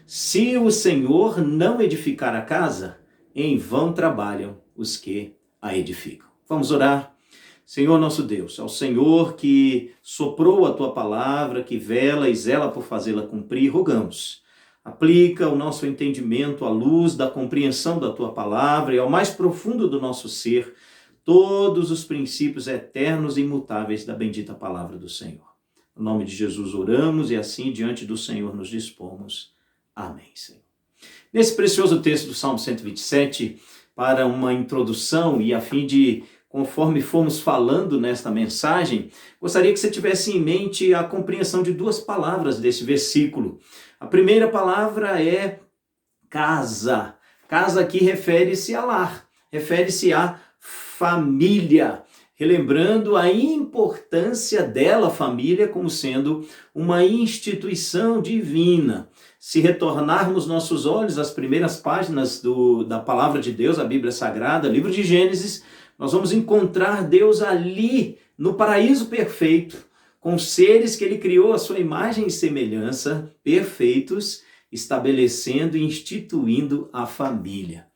Se o Senhor não edificar a casa, em vão trabalham os que a edificam. Vamos orar. Senhor nosso Deus, ao Senhor que soprou a tua palavra, que vela e zela por fazê-la cumprir, rogamos. Aplica o nosso entendimento à luz da compreensão da tua palavra e ao mais profundo do nosso ser, todos os princípios eternos e imutáveis da bendita palavra do Senhor. No nome de Jesus oramos e assim diante do Senhor nos dispomos. Amém, Senhor. Nesse precioso texto do Salmo 127, para uma introdução e a fim de, conforme formos falando nesta mensagem, gostaria que você tivesse em mente a compreensão de duas palavras desse versículo. A primeira palavra é casa. Casa aqui refere-se a lar, refere-se a família, relembrando a importância dela, família, como sendo uma instituição divina. Se retornarmos nossos olhos às primeiras páginas da palavra de Deus, a Bíblia Sagrada, livro de Gênesis, nós vamos encontrar Deus ali no paraíso perfeito, com seres que ele criou à sua imagem e semelhança, perfeitos, estabelecendo e instituindo a família.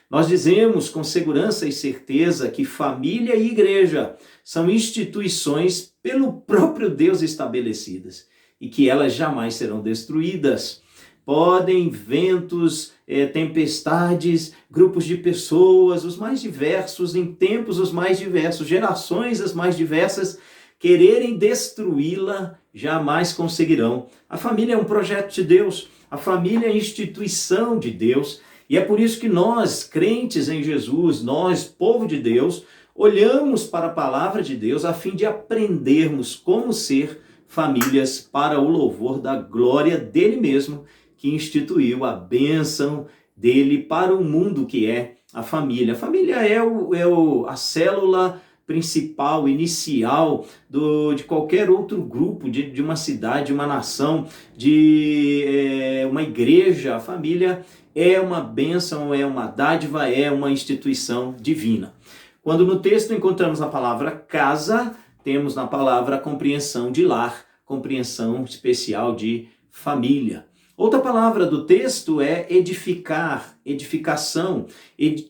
Nós dizemos com segurança e certeza que família e igreja são instituições pelo próprio Deus estabelecidas e que elas jamais serão destruídas. Podem ventos, tempestades, grupos de pessoas, os mais diversos, em tempos os mais diversos, gerações as mais diversas, quererem destruí-la, jamais conseguirão. A família é um projeto de Deus, a família é a instituição de Deus, e é por isso que nós, crentes em Jesus, nós, povo de Deus, olhamos para a palavra de Deus a fim de aprendermos como ser famílias para o louvor da glória dele mesmo, que instituiu a bênção dele para o mundo que é a família. A família é a célula principal, inicial de qualquer outro grupo, de uma cidade, de uma nação, de uma igreja. A família é uma bênção, é uma dádiva, é uma instituição divina. Quando no texto encontramos a palavra casa, temos na palavra a compreensão de lar, compreensão especial de família. Outra palavra do texto é edificar, edificação.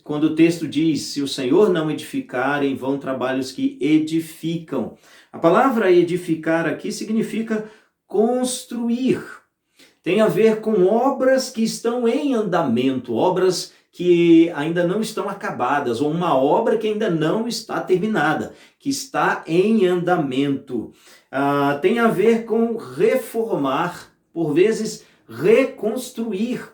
Quando o texto diz, se o Senhor não edificar, em vão trabalhos que edificam. A palavra edificar aqui significa construir. Tem a ver com obras que estão em andamento, obras que ainda não estão acabadas, ou uma obra que ainda não está terminada, que está em andamento. Tem a ver com reformar, por vezes reconstruir.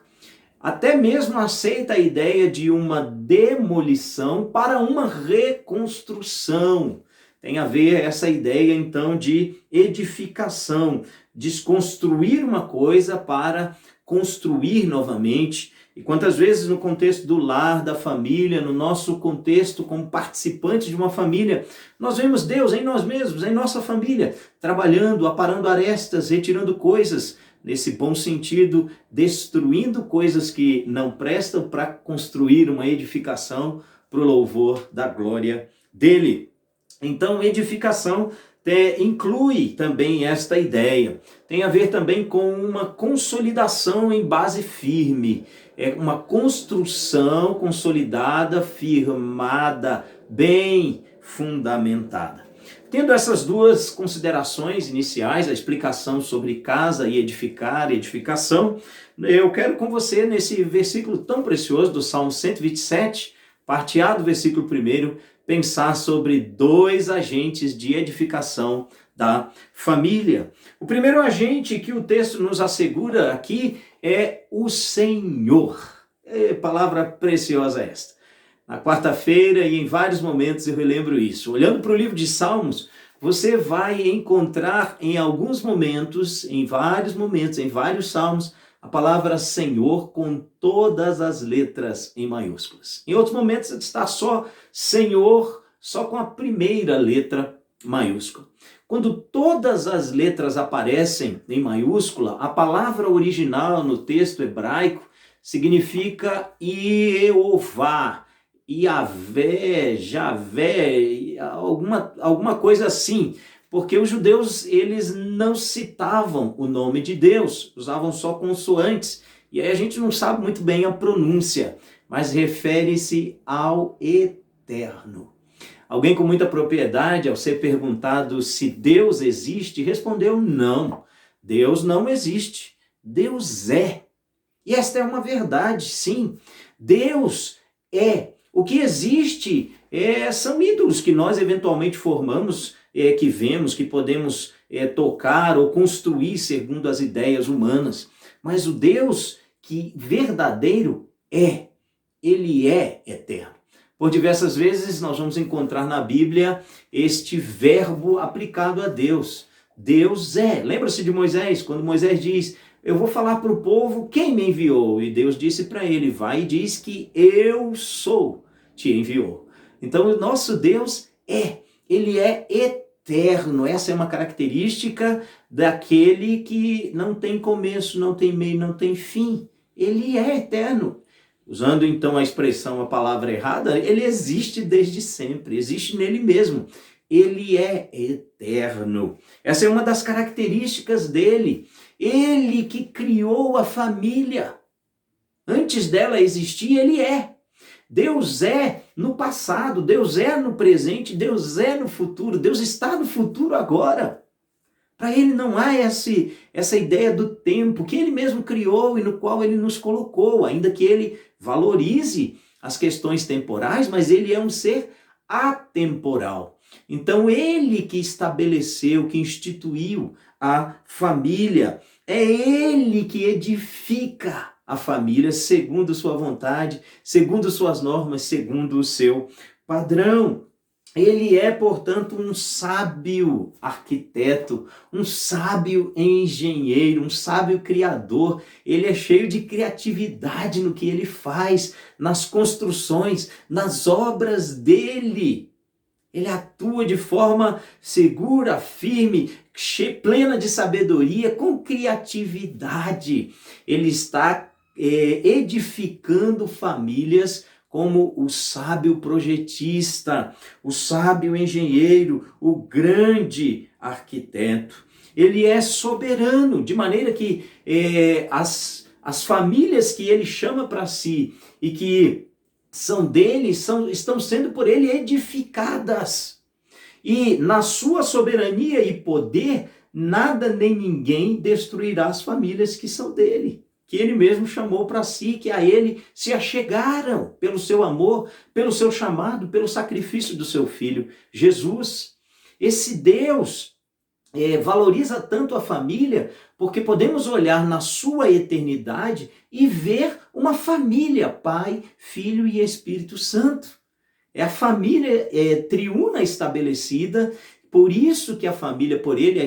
Até mesmo aceita a ideia de uma demolição para uma reconstrução. Tem a ver essa ideia, então, de edificação, desconstruir uma coisa para construir novamente. E quantas vezes no contexto do lar, da família, no nosso contexto como participantes de uma família, nós vemos Deus em nós mesmos, em nossa família, trabalhando, aparando arestas, retirando coisas, nesse bom sentido, destruindo coisas que não prestam para construir uma edificação para o louvor da glória dele. Então, edificação inclui também esta ideia. Tem a ver também com uma consolidação em base firme. É uma construção consolidada, firmada, bem fundamentada. Tendo essas duas considerações iniciais, a explicação sobre casa e edificar, edificação, eu quero com você, nesse versículo tão precioso do Salmo 127, parte A do versículo 1, pensar sobre dois agentes de edificação da família. O primeiro agente que o texto nos assegura aqui é o Senhor. Palavra preciosa esta. Na quarta-feira e em vários momentos eu relembro isso. Olhando para o livro de Salmos, você vai encontrar em alguns momentos, em vários salmos, a palavra Senhor com todas as letras em maiúsculas. Em outros momentos está só Senhor, só com a primeira letra maiúscula. Quando todas as letras aparecem em maiúscula, a palavra original no texto hebraico significa Jeová, Yahvé, Javé, alguma coisa assim, porque os judeus eles não citavam o nome de Deus, usavam só consoantes, e aí a gente não sabe muito bem a pronúncia, mas refere-se ao Eterno. Alguém com muita propriedade, ao ser perguntado se Deus existe, respondeu não, Deus não existe, Deus é. E esta é uma verdade, sim, Deus é. O que existe são ídolos que nós eventualmente formamos, que vemos, que podemos tocar ou construir segundo as ideias humanas. Mas o Deus que verdadeiro ele é eterno. Por diversas vezes nós vamos encontrar na Bíblia este verbo aplicado a Deus. Deus é. Lembra-se de Moisés, quando Moisés diz: eu vou falar para o povo quem me enviou. E Deus disse para ele: vai e diz que eu sou, te enviou. Então o nosso Deus ele é eterno. Essa é uma característica daquele que não tem começo, não tem meio, não tem fim. Ele é eterno. Usando então a expressão, a palavra errada, ele existe desde sempre, existe nele mesmo. Ele é eterno. Essa é uma das características dele. Ele que criou a família. Antes dela existir, ele é. Deus é no passado, Deus é no presente, Deus é no futuro, Deus está no futuro agora. Para ele não há essa ideia do tempo que ele mesmo criou e no qual ele nos colocou, ainda que ele valorize as questões temporais, mas ele é um ser atemporal. Então ele que estabeleceu, que instituiu a família, é ele que edifica a família segundo sua vontade, segundo suas normas, segundo o seu padrão. Ele é, portanto, um sábio arquiteto, um sábio engenheiro, um sábio criador. Ele é cheio de criatividade no que ele faz, nas construções, nas obras dele. Ele atua de forma segura, firme, plena de sabedoria, com criatividade. Ele está edificando famílias como o sábio projetista, o sábio engenheiro, o grande arquiteto. Ele é soberano, de maneira que as famílias que ele chama para si e que são dele, estão sendo por ele edificadas. E na sua soberania e poder, nada nem ninguém destruirá as famílias que são dele, que ele mesmo chamou para si, que a ele se achegaram pelo seu amor, pelo seu chamado, pelo sacrifício do seu filho, Jesus. Esse Deus valoriza tanto a família, porque podemos olhar na sua eternidade e ver uma família, Pai, Filho e Espírito Santo. É a família triuna estabelecida, por isso que a família por ele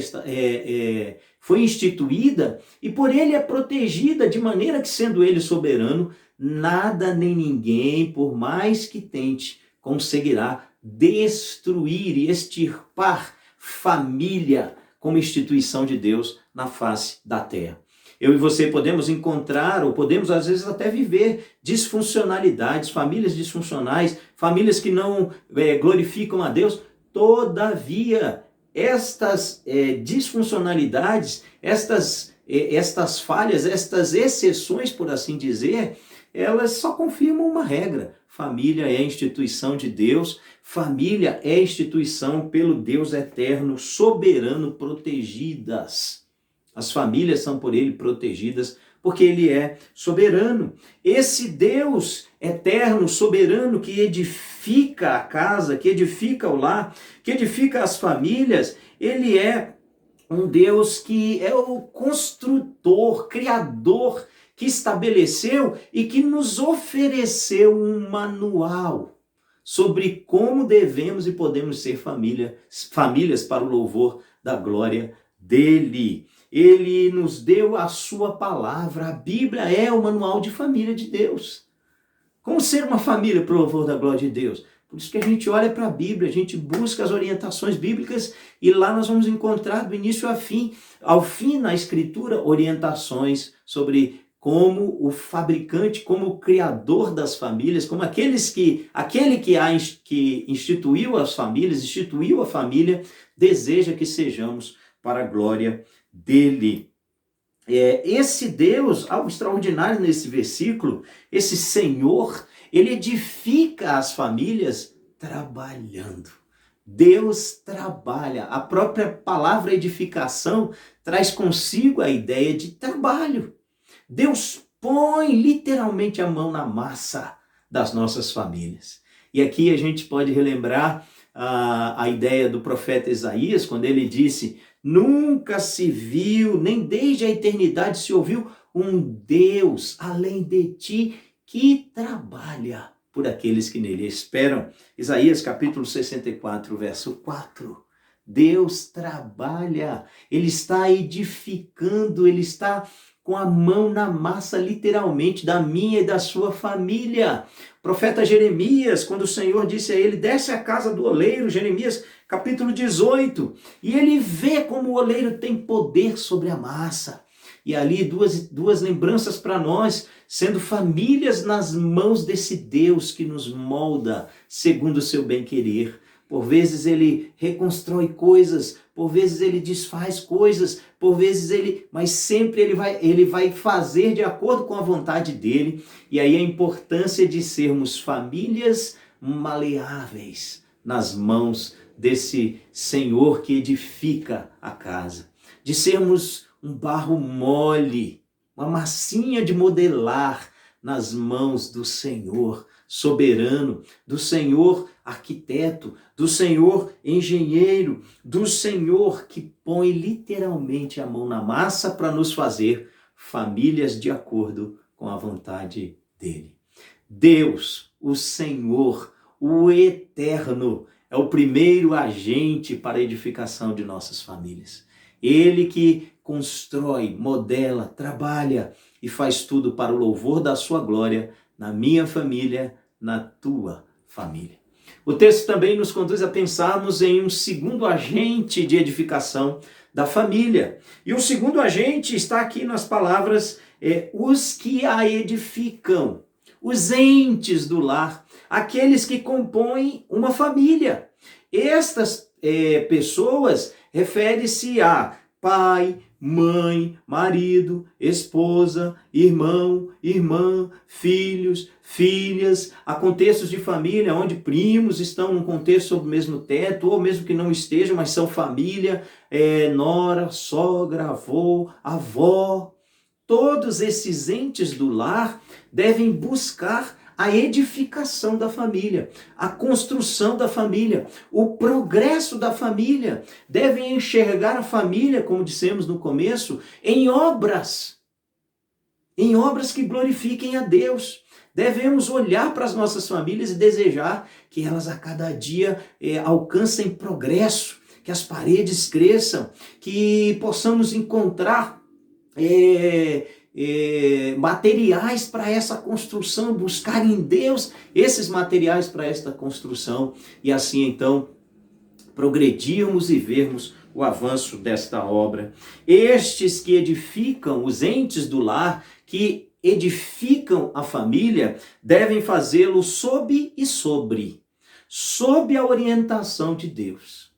foi instituída e por ele é protegida, de maneira que, sendo ele soberano, nada nem ninguém, por mais que tente, conseguirá destruir e extirpar família como instituição de Deus na face da terra. Eu e você podemos encontrar, ou podemos às vezes até viver disfuncionalidades, famílias disfuncionais, famílias que não glorificam a Deus. Todavia, estas disfuncionalidades, estas falhas, estas exceções, por assim dizer, elas só confirmam uma regra: família é a instituição de Deus, família é a instituição pelo Deus eterno, soberano, protegidas. As famílias são por ele protegidas porque ele é soberano. Esse Deus eterno, soberano, que edifica a casa, que edifica o lar, que edifica as famílias, ele é um Deus que é o construtor, criador, que estabeleceu e que nos ofereceu um manual sobre como devemos e podemos ser famílias para o louvor da glória dele. Ele nos deu a sua palavra. A Bíblia é o manual de família de Deus. Como ser uma família para o louvor da glória de Deus? Por isso que a gente olha para a Bíblia, a gente busca as orientações bíblicas e lá nós vamos encontrar do início ao fim na Escritura, orientações sobre como o fabricante, como o criador das famílias, como aquele que instituiu as famílias, instituiu a família, deseja que sejamos para a glória dele. Esse Deus, algo extraordinário nesse versículo, esse Senhor, ele edifica as famílias trabalhando. Deus trabalha. A própria palavra edificação traz consigo a ideia de trabalho. Deus põe literalmente a mão na massa das nossas famílias. E aqui a gente pode relembrar a ideia do profeta Isaías, quando ele disse: nunca se viu, nem desde a eternidade se ouviu um Deus além de ti que trabalha por aqueles que nele esperam. Isaías capítulo 64, verso 4. Deus trabalha, ele está edificando, ele está com a mão na massa, literalmente, da minha e da sua família. O profeta Jeremias, quando o Senhor disse a ele: desce à casa do oleiro, Jeremias capítulo 18, e ele vê como o oleiro tem poder sobre a massa. E ali duas lembranças para nós, sendo famílias nas mãos desse Deus que nos molda segundo o seu bem-querer. Por vezes ele reconstrói coisas, por vezes ele desfaz coisas, por vezes mas sempre ele vai fazer de acordo com a vontade dele. E aí a importância de sermos famílias maleáveis nas mãos desse Senhor que edifica a casa. De sermos um barro mole, uma massinha de modelar nas mãos do Senhor soberano, do Senhor arquiteto, do Senhor engenheiro, do Senhor que põe literalmente a mão na massa para nos fazer famílias de acordo com a vontade dele. Deus, o Senhor, o Eterno, é o primeiro agente para a edificação de nossas famílias. Ele que constrói, modela, trabalha e faz tudo para o louvor da sua glória na minha família, na tua família. O texto também nos conduz a pensarmos em um segundo agente de edificação da família. E o segundo agente está aqui nas palavras os que a edificam, os entes do lar, aqueles que compõem uma família. Estas pessoas referem-se a pai, mãe, marido, esposa, irmão, irmã, filhos, filhas, há contextos de família onde primos estão num contexto sob o mesmo teto, ou mesmo que não estejam, mas são família, nora, sogra, avô, avó. Todos esses entes do lar devem buscar a edificação da família, a construção da família, o progresso da família. Devem enxergar a família, como dissemos no começo, em obras que glorifiquem a Deus. Devemos olhar para as nossas famílias e desejar que elas a cada dia alcancem progresso, que as paredes cresçam, que possamos encontrar materiais para essa construção, buscar em Deus esses materiais para esta construção e assim então progredirmos e vermos o avanço desta obra. Estes que edificam, os entes do lar, que edificam a família, devem fazê-lo sob a orientação de Deus.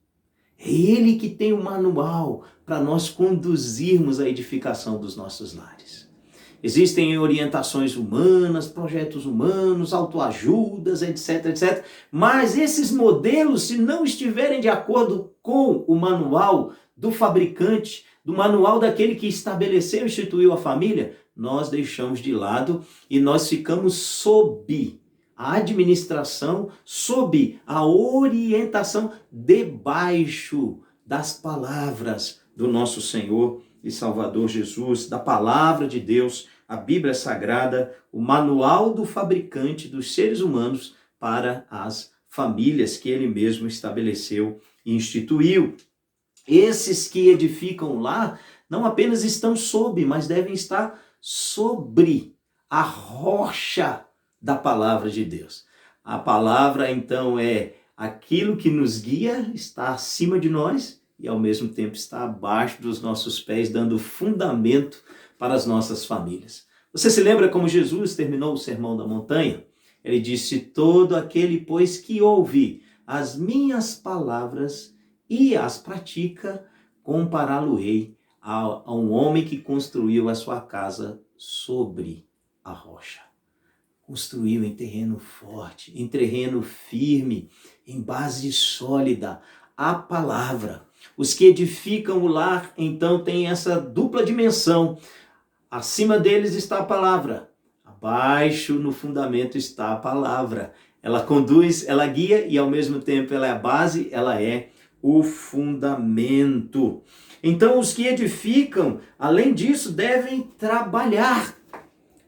É Ele que tem o manual para nós conduzirmos a edificação dos nossos lares. Existem orientações humanas, projetos humanos, autoajudas, etc, etc. Mas esses modelos, se não estiverem de acordo com o manual do fabricante, do manual daquele que estabeleceu e instituiu a família, nós deixamos de lado e nós ficamos sob a administração, sob a orientação, debaixo das palavras do nosso Senhor e Salvador Jesus, da palavra de Deus, a Bíblia Sagrada, o manual do fabricante dos seres humanos para as famílias que ele mesmo estabeleceu e instituiu. Esses que edificam lá não apenas estão sob, mas devem estar sobre a rocha da palavra de Deus. A palavra, então, é aquilo que nos guia, está acima de nós e, ao mesmo tempo, está abaixo dos nossos pés, dando fundamento para as nossas famílias. Você se lembra como Jesus terminou o Sermão da Montanha? Ele disse: todo aquele, pois, que ouve as minhas palavras e as pratica, compará-lo-ei a um homem que construiu a sua casa sobre a rocha. Construiu em terreno forte, em terreno firme, em base sólida, a palavra. Os que edificam o lar, então, têm essa dupla dimensão. Acima deles está a palavra, abaixo no fundamento está a palavra. Ela conduz, ela guia e, ao mesmo tempo, ela é a base, ela é o fundamento. Então, os que edificam, além disso, devem trabalhar.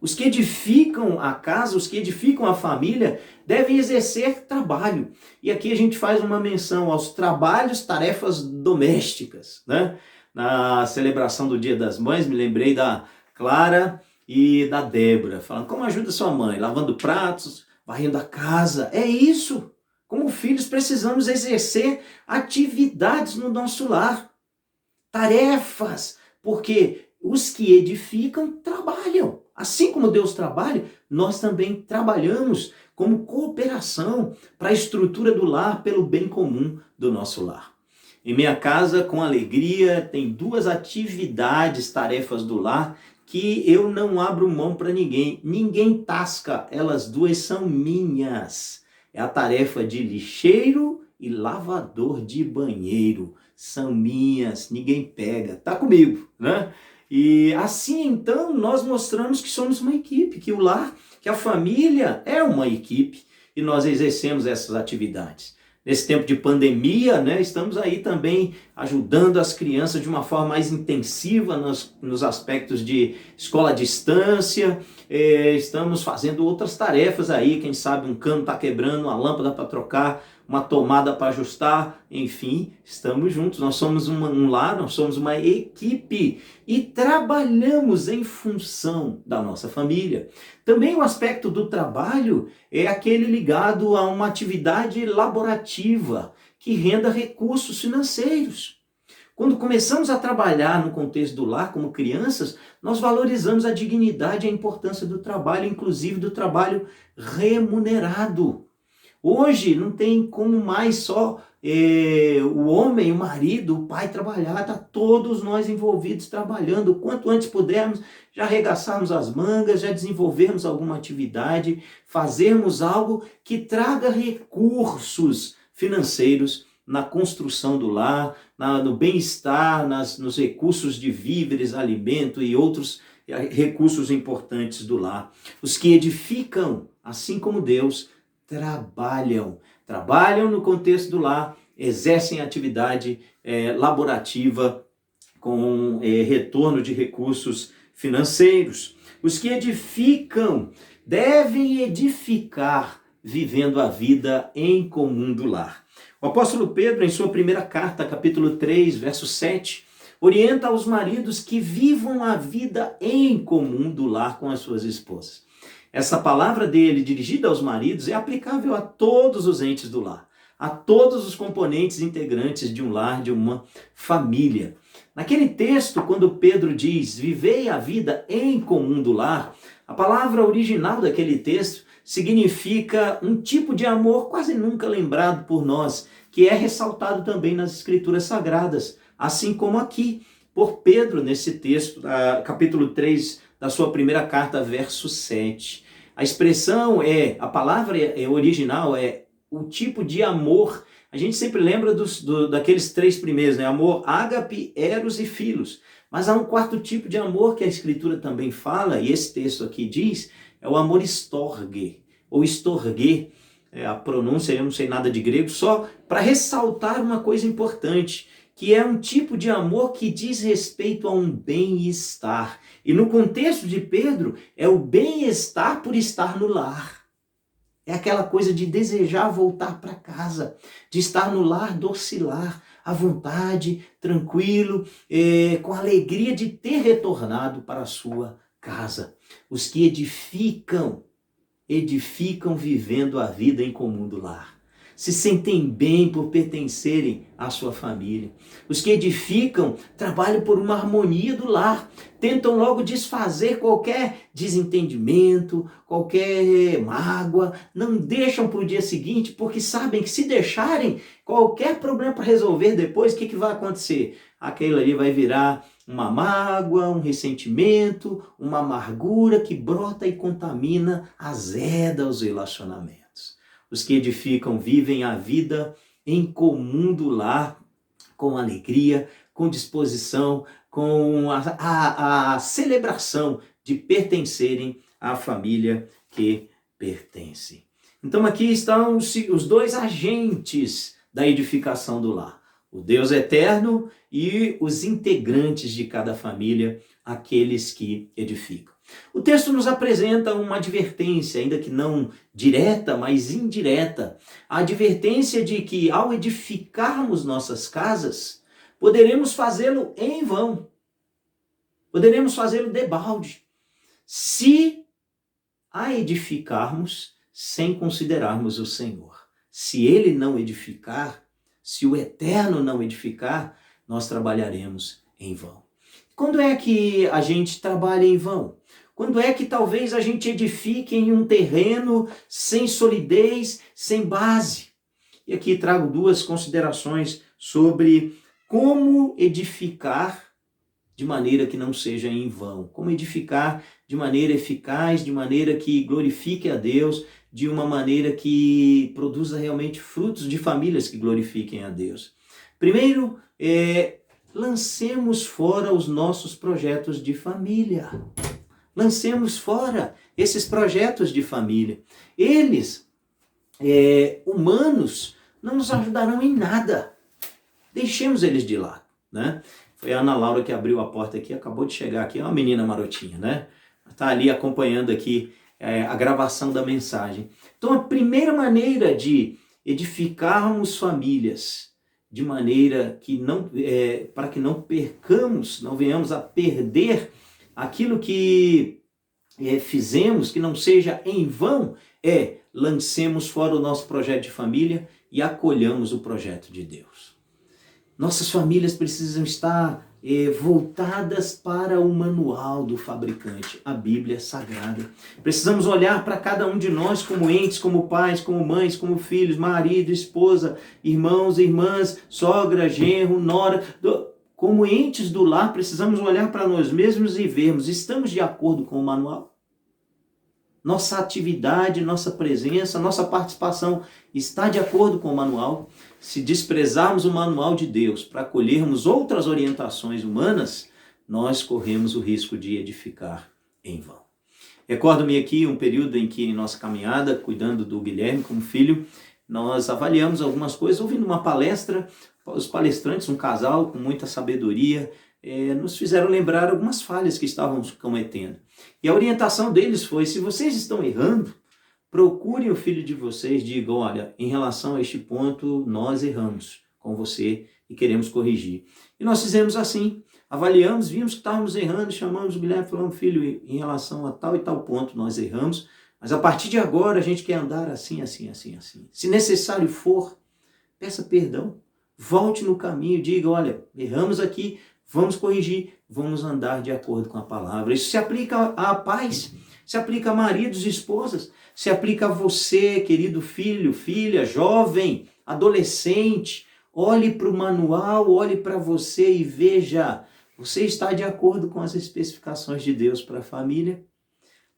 Os que edificam a casa, os que edificam a família, devem exercer trabalho. E aqui a gente faz uma menção aos trabalhos, tarefas domésticas, né? Na celebração do Dia das Mães, me lembrei da Clara e da Débora, falando: como ajuda sua mãe? Lavando pratos, varrendo a casa. É isso. Como filhos, precisamos exercer atividades no nosso lar. Tarefas, porque os que edificam trabalham. Assim como Deus trabalha, nós também trabalhamos como cooperação para a estrutura do lar, pelo bem comum do nosso lar. Em minha casa, com alegria, tem 2 atividades, tarefas do lar, que eu não abro mão para ninguém. Ninguém tasca, elas 2 são minhas. É a tarefa de lixeiro e lavador de banheiro. São minhas, ninguém pega. Tá comigo, né? E assim, então, nós mostramos que somos uma equipe, que o lar, que a família é uma equipe e nós exercemos essas atividades. Nesse tempo de pandemia, né, estamos aí também ajudando as crianças de uma forma mais intensiva nos aspectos de escola à distância. Estamos fazendo outras tarefas aí, quem sabe um cano está quebrando, uma lâmpada para trocar, uma tomada para ajustar, enfim, estamos juntos. Nós somos um lar, nós somos uma equipe e trabalhamos em função da nossa família. Também o aspecto do trabalho é aquele ligado a uma atividade laborativa que renda recursos financeiros. Quando começamos a trabalhar no contexto do lar como crianças, nós valorizamos a dignidade e a importância do trabalho, inclusive do trabalho remunerado. Hoje não tem como mais só o homem, o marido, o pai trabalhar, está todos nós envolvidos trabalhando. O quanto antes pudermos, já arregaçarmos as mangas, já desenvolvermos alguma atividade, fazermos algo que traga recursos financeiros na construção do lar, no bem-estar, nos recursos de víveres, alimento e outros recursos importantes do lar. Os que edificam, assim como Deus, trabalham no contexto do lar, exercem atividade laborativa com retorno de recursos financeiros. Os que edificam devem edificar vivendo a vida em comum do lar. O apóstolo Pedro, em sua primeira carta, capítulo 3, verso 7, orienta aos maridos que vivam a vida em comum do lar com as suas esposas. Essa palavra dele, dirigida aos maridos, é aplicável a todos os entes do lar, a todos os componentes integrantes de um lar, de uma família. Naquele texto, quando Pedro diz, vivei a vida em comum do lar, a palavra original daquele texto significa um tipo de amor quase nunca lembrado por nós, que é ressaltado também nas Escrituras Sagradas, assim como aqui, por Pedro, nesse texto, capítulo 3 da na sua primeira carta, verso 7. A expressão a palavra original é o tipo de amor. A gente sempre lembra daqueles 3 primeiros, né? Amor, ágape, eros e filos. Mas há um 4º tipo de amor que a Escritura também fala, e esse texto aqui diz, é o amor storge, ou storge, a pronúncia, eu não sei nada de grego, só para ressaltar uma coisa importante, que é um tipo de amor que diz respeito a um bem-estar. E no contexto de Pedro, é o bem-estar por estar no lar. É aquela coisa de desejar voltar para casa, de estar no lar docilar, à vontade, tranquilo, com alegria de ter retornado para a sua casa. Os que edificam vivendo a vida em comum do lar. Se sentem bem por pertencerem à sua família. Os que edificam trabalham por uma harmonia do lar. Tentam logo desfazer qualquer desentendimento, qualquer mágoa. Não deixam para o dia seguinte, porque sabem que se deixarem qualquer problema para resolver depois, o que vai acontecer? Aquilo ali vai virar uma mágoa, um ressentimento, uma amargura que brota e contamina, azeda os relacionamentos. Os que edificam vivem a vida em comum do lar, com alegria, com disposição, com a celebração de pertencerem à família que pertence. Então aqui estão os 2 agentes da edificação do lar. O Deus eterno e os integrantes de cada família, aqueles que edificam. O texto nos apresenta uma advertência, ainda que não direta, mas indireta. A advertência de que ao edificarmos nossas casas, poderemos fazê-lo em vão. Poderemos fazê-lo debalde. Se a edificarmos sem considerarmos o Senhor. Se Ele não edificar, se o Eterno não edificar, nós trabalharemos em vão. Quando é que a gente trabalha em vão? Quando é que talvez a gente edifique em um terreno sem solidez, sem base? E aqui trago 2 considerações sobre como edificar de maneira que não seja em vão. Como edificar de maneira eficaz, de maneira que glorifique a Deus, de uma maneira que produza realmente frutos de famílias que glorifiquem a Deus. Primeiro, lancemos fora os nossos projetos de família. Lancemos fora esses projetos de família. Eles, humanos, não nos ajudarão em nada. Deixemos eles de lado, né? Foi a Ana Laura que abriu a porta aqui, acabou de chegar aqui, é uma menina marotinha, né? Está ali acompanhando aqui a gravação da mensagem. Então, a primeira maneira de edificarmos famílias, de maneira que para que não percamos, não venhamos a perder aquilo que fizemos, que não seja em vão, lancemos fora o nosso projeto de família e acolhamos o projeto de Deus. Nossas famílias precisam estar voltadas para o manual do fabricante, a Bíblia Sagrada. Precisamos olhar para cada um de nós como entes, como pais, como mães, como filhos, marido, esposa, irmãos, irmãs, sogra, genro, nora. Como entes do lar, precisamos olhar para nós mesmos e vermos, estamos de acordo com o manual? Nossa atividade, nossa presença, nossa participação está de acordo com o manual? Se desprezarmos o manual de Deus para acolhermos outras orientações humanas, nós corremos o risco de edificar em vão. Recordo-me aqui um período em que, em nossa caminhada, cuidando do Guilherme como filho, nós avaliamos algumas coisas, ouvindo uma palestra. Os palestrantes, um casal com muita sabedoria, nos fizeram lembrar algumas falhas que estávamos cometendo. E a orientação deles foi, se vocês estão errando, procurem o filho de vocês, digam, olha, em relação a este ponto, nós erramos com você e queremos corrigir. E nós fizemos assim, avaliamos, vimos que estávamos errando, chamamos o Guilherme e falamos, filho, em relação a tal e tal ponto, nós erramos, mas a partir de agora a gente quer andar assim, assim, assim, assim. Se necessário for, peça perdão. Volte no caminho, diga, olha, erramos aqui, vamos corrigir, vamos andar de acordo com a palavra. Isso se aplica a pais, se aplica a maridos e esposas, se aplica a você, querido filho, filha, jovem, adolescente. Olhe para o manual, olhe para você e veja Você está de acordo com as especificações de Deus para a família?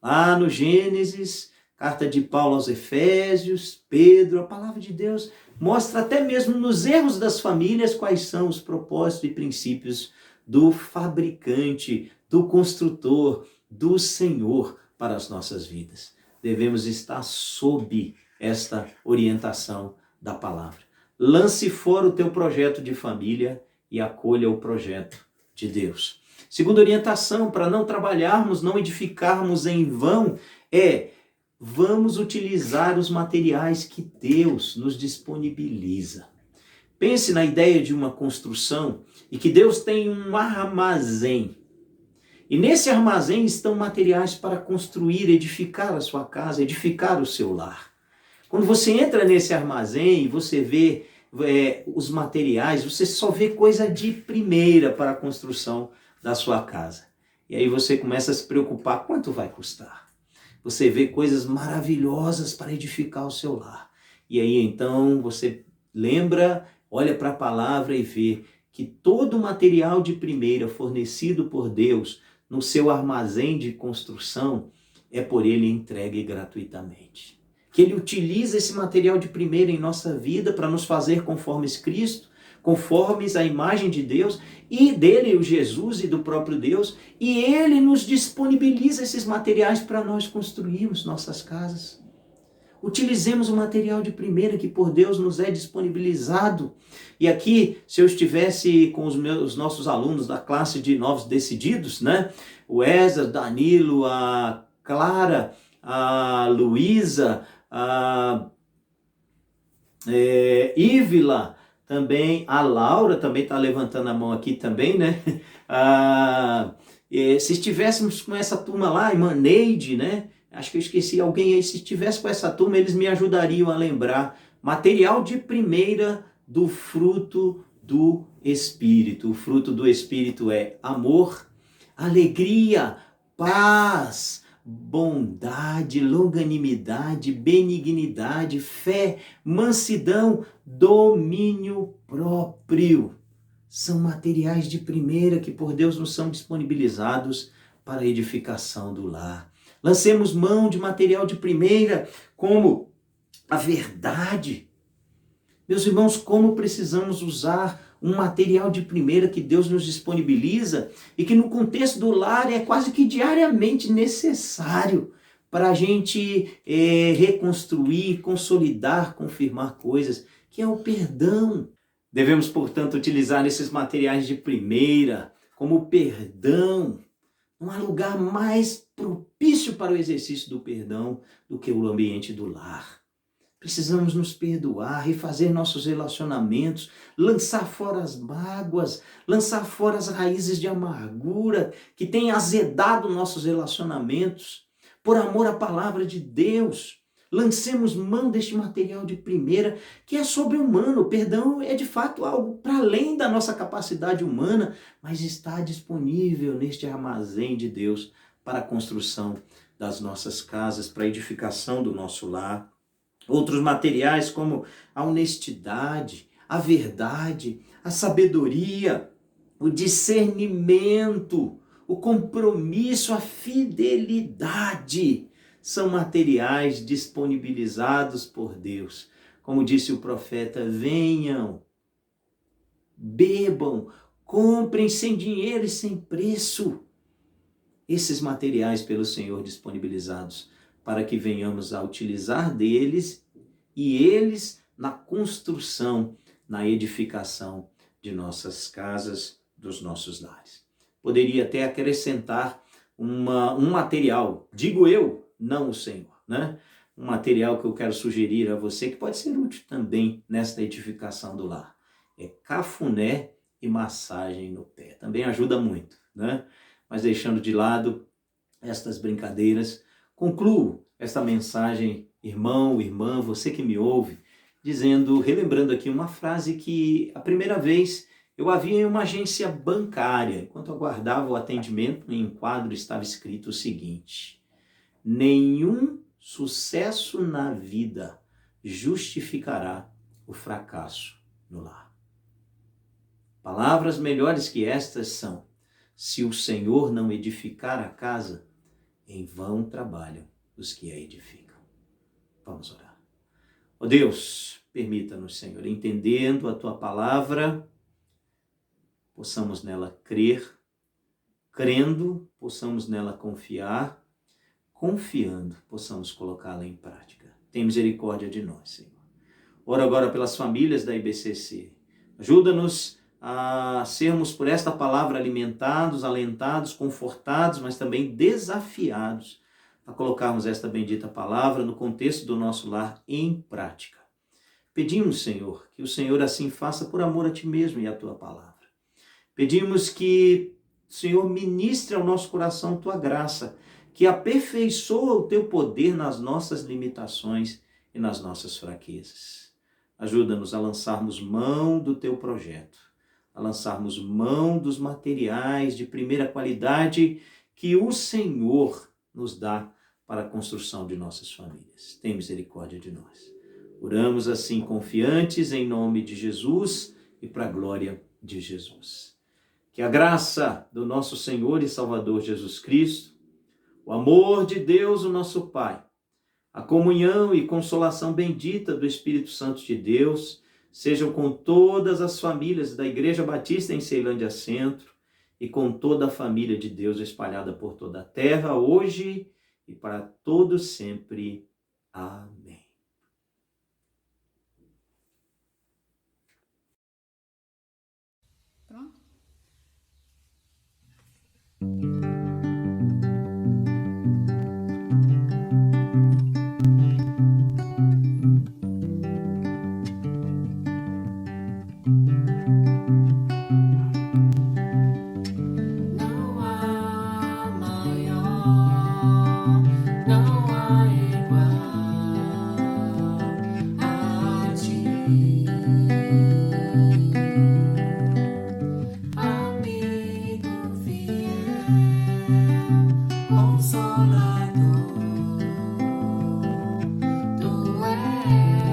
Lá no Gênesis, carta de Paulo aos Efésios, Pedro, a palavra de Deus mostra até mesmo nos erros das famílias quais são os propósitos e princípios do fabricante, do construtor, do Senhor para as nossas vidas. Devemos estar sob esta orientação da palavra. Lance fora o teu projeto de família e acolha o projeto de Deus. Segunda orientação para não trabalharmos, não edificarmos em vão é: vamos utilizar os materiais que Deus nos disponibiliza. Pense na ideia de uma construção e que Deus tem um armazém. E nesse armazém estão materiais para construir, edificar a sua casa, edificar o seu lar. Quando você entra nesse armazém e você vê os materiais, você só vê coisa de primeira para a construção da sua casa. E aí você começa a se preocupar, quanto vai custar? Você vê coisas maravilhosas para edificar o seu lar. E aí então você lembra, olha para a palavra e vê que todo o material de primeira fornecido por Deus no seu armazém de construção é por Ele entregue gratuitamente. Que Ele utiliza esse material de primeira em nossa vida para nos fazer conformes Cristo, conformes à imagem de Deus e dele, o Jesus e do próprio Deus, e Ele nos disponibiliza esses materiais para nós construirmos nossas casas. Utilizemos o material de primeira que por Deus nos é disponibilizado. E aqui, se eu estivesse com os nossos alunos da classe de Novos Decididos, né? O Ezra, Danilo, a Clara, a Luísa, a Ívila, também a Laura também está levantando a mão aqui também, né? Se estivéssemos com essa turma lá, a irmã Neide, né? Acho que eu esqueci alguém aí. Se estivesse com essa turma, eles me ajudariam a lembrar. Material de primeira do fruto do Espírito. O fruto do Espírito é amor, alegria, paz, bondade, longanimidade, benignidade, fé, mansidão, domínio próprio. São materiais de primeira que por Deus nos são disponibilizados para a edificação do lar. Lancemos mão de material de primeira, como a verdade. Meus irmãos, como precisamos usar um material de primeira que Deus nos disponibiliza e que no contexto do lar é quase que diariamente necessário para a gente reconstruir, consolidar, confirmar coisas, que é o perdão. Devemos, portanto, utilizar esses materiais de primeira, como o perdão. Não há lugar mais propício para o exercício do perdão do que o ambiente do lar. Precisamos nos perdoar, refazer nossos relacionamentos, lançar fora as mágoas, lançar fora as raízes de amargura que têm azedado nossos relacionamentos. Por amor à palavra de Deus, lancemos mão deste material de primeira que é sobre-humano. O perdão é de fato algo para além da nossa capacidade humana, mas está disponível neste armazém de Deus para a construção das nossas casas, para a edificação do nosso lar. Outros materiais como a honestidade, a verdade, a sabedoria, o discernimento, o compromisso, a fidelidade, são materiais disponibilizados por Deus. Como disse o profeta, venham, bebam, comprem sem dinheiro e sem preço. Esses materiais pelo Senhor disponibilizados para que venhamos a utilizar deles e eles na construção, na edificação de nossas casas, dos nossos lares. Poderia até acrescentar um material, digo eu, não o Senhor, né? Um material que eu quero sugerir a você que pode ser útil também nesta edificação do lar. É cafuné e massagem no pé. Também ajuda muito, né? Mas deixando de lado estas brincadeiras, concluo esta mensagem, irmão, irmã, você que me ouve, relembrando aqui uma frase que a primeira vez eu a vi em uma agência bancária. Enquanto aguardava o atendimento, em um quadro estava escrito o seguinte: nenhum sucesso na vida justificará o fracasso no lar. Palavras melhores que estas são: Se o Senhor não edificar a casa, em vão trabalham os que a edificam. Vamos orar. Ó Deus, permita-nos, Senhor, entendendo a Tua palavra, possamos nela crer, crendo, possamos nela confiar, confiando, possamos colocá-la em prática. Tem misericórdia de nós, Senhor. Oro agora pelas famílias da IBCC. Ajuda-nos a sermos por esta palavra alimentados, alentados, confortados, mas também desafiados a colocarmos esta bendita palavra no contexto do nosso lar em prática. Pedimos, Senhor, que o Senhor assim faça por amor a Ti mesmo e à Tua palavra. Pedimos que o Senhor ministre ao nosso coração Tua graça, que aperfeiçoa o Teu poder nas nossas limitações e nas nossas fraquezas. Ajuda-nos a lançarmos mão do Teu projeto, a lançarmos mão dos materiais de primeira qualidade que o Senhor nos dá para a construção de nossas famílias. Tem misericórdia de nós. Oramos assim confiantes em nome de Jesus e para a glória de Jesus. Que a graça do nosso Senhor e Salvador Jesus Cristo, o amor de Deus, o nosso Pai, a comunhão e consolação bendita do Espírito Santo de Deus, sejam com todas as famílias da Igreja Batista em Ceilândia Centro e com toda a família de Deus espalhada por toda a terra, hoje e para todos sempre. Amém. Pronto? Não há maior, não há igual a Ti, amigo fiel, consolador, Tu és.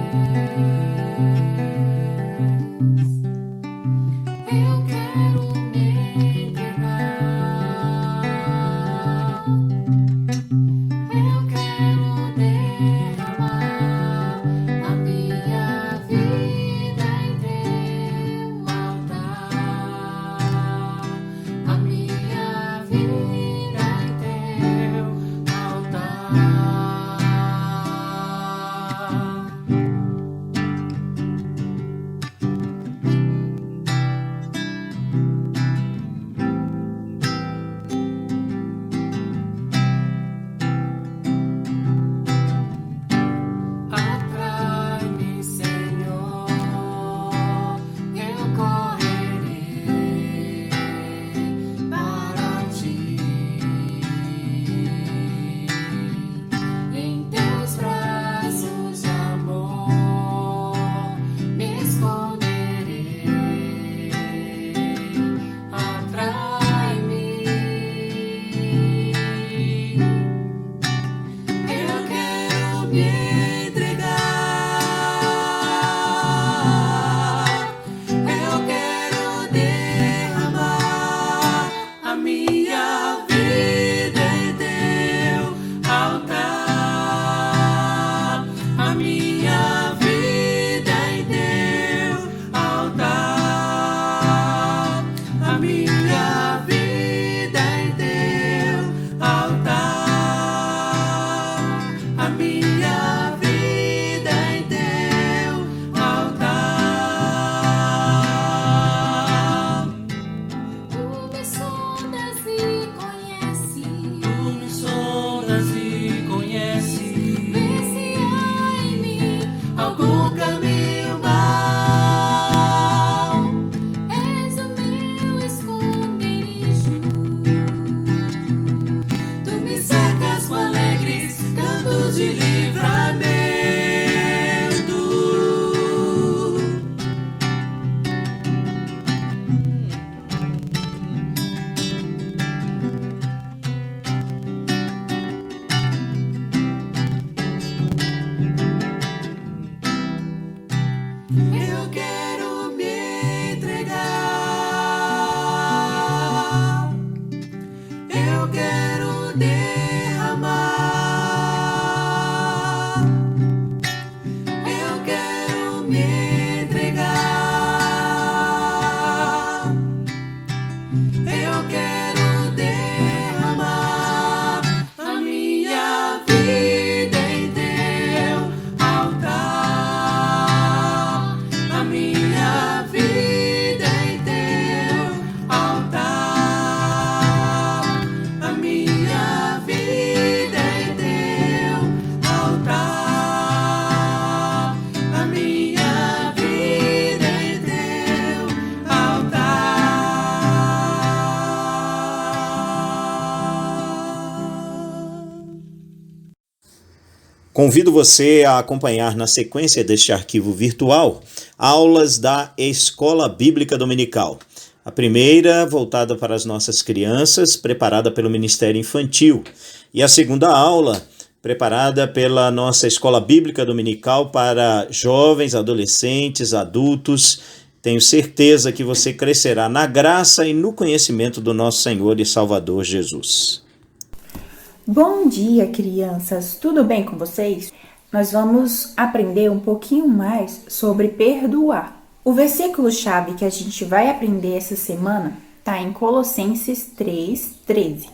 Convido você a acompanhar na sequência deste arquivo virtual aulas da Escola Bíblica Dominical. A primeira voltada para as nossas crianças, preparada pelo Ministério Infantil. E a segunda aula, preparada pela nossa Escola Bíblica Dominical para jovens, adolescentes, adultos. Tenho certeza que você crescerá na graça e no conhecimento do nosso Senhor e Salvador Jesus. Bom dia, crianças! Tudo bem com vocês? Nós vamos aprender um pouquinho mais sobre perdoar. O versículo-chave que a gente vai aprender essa semana está em Colossenses 3:13.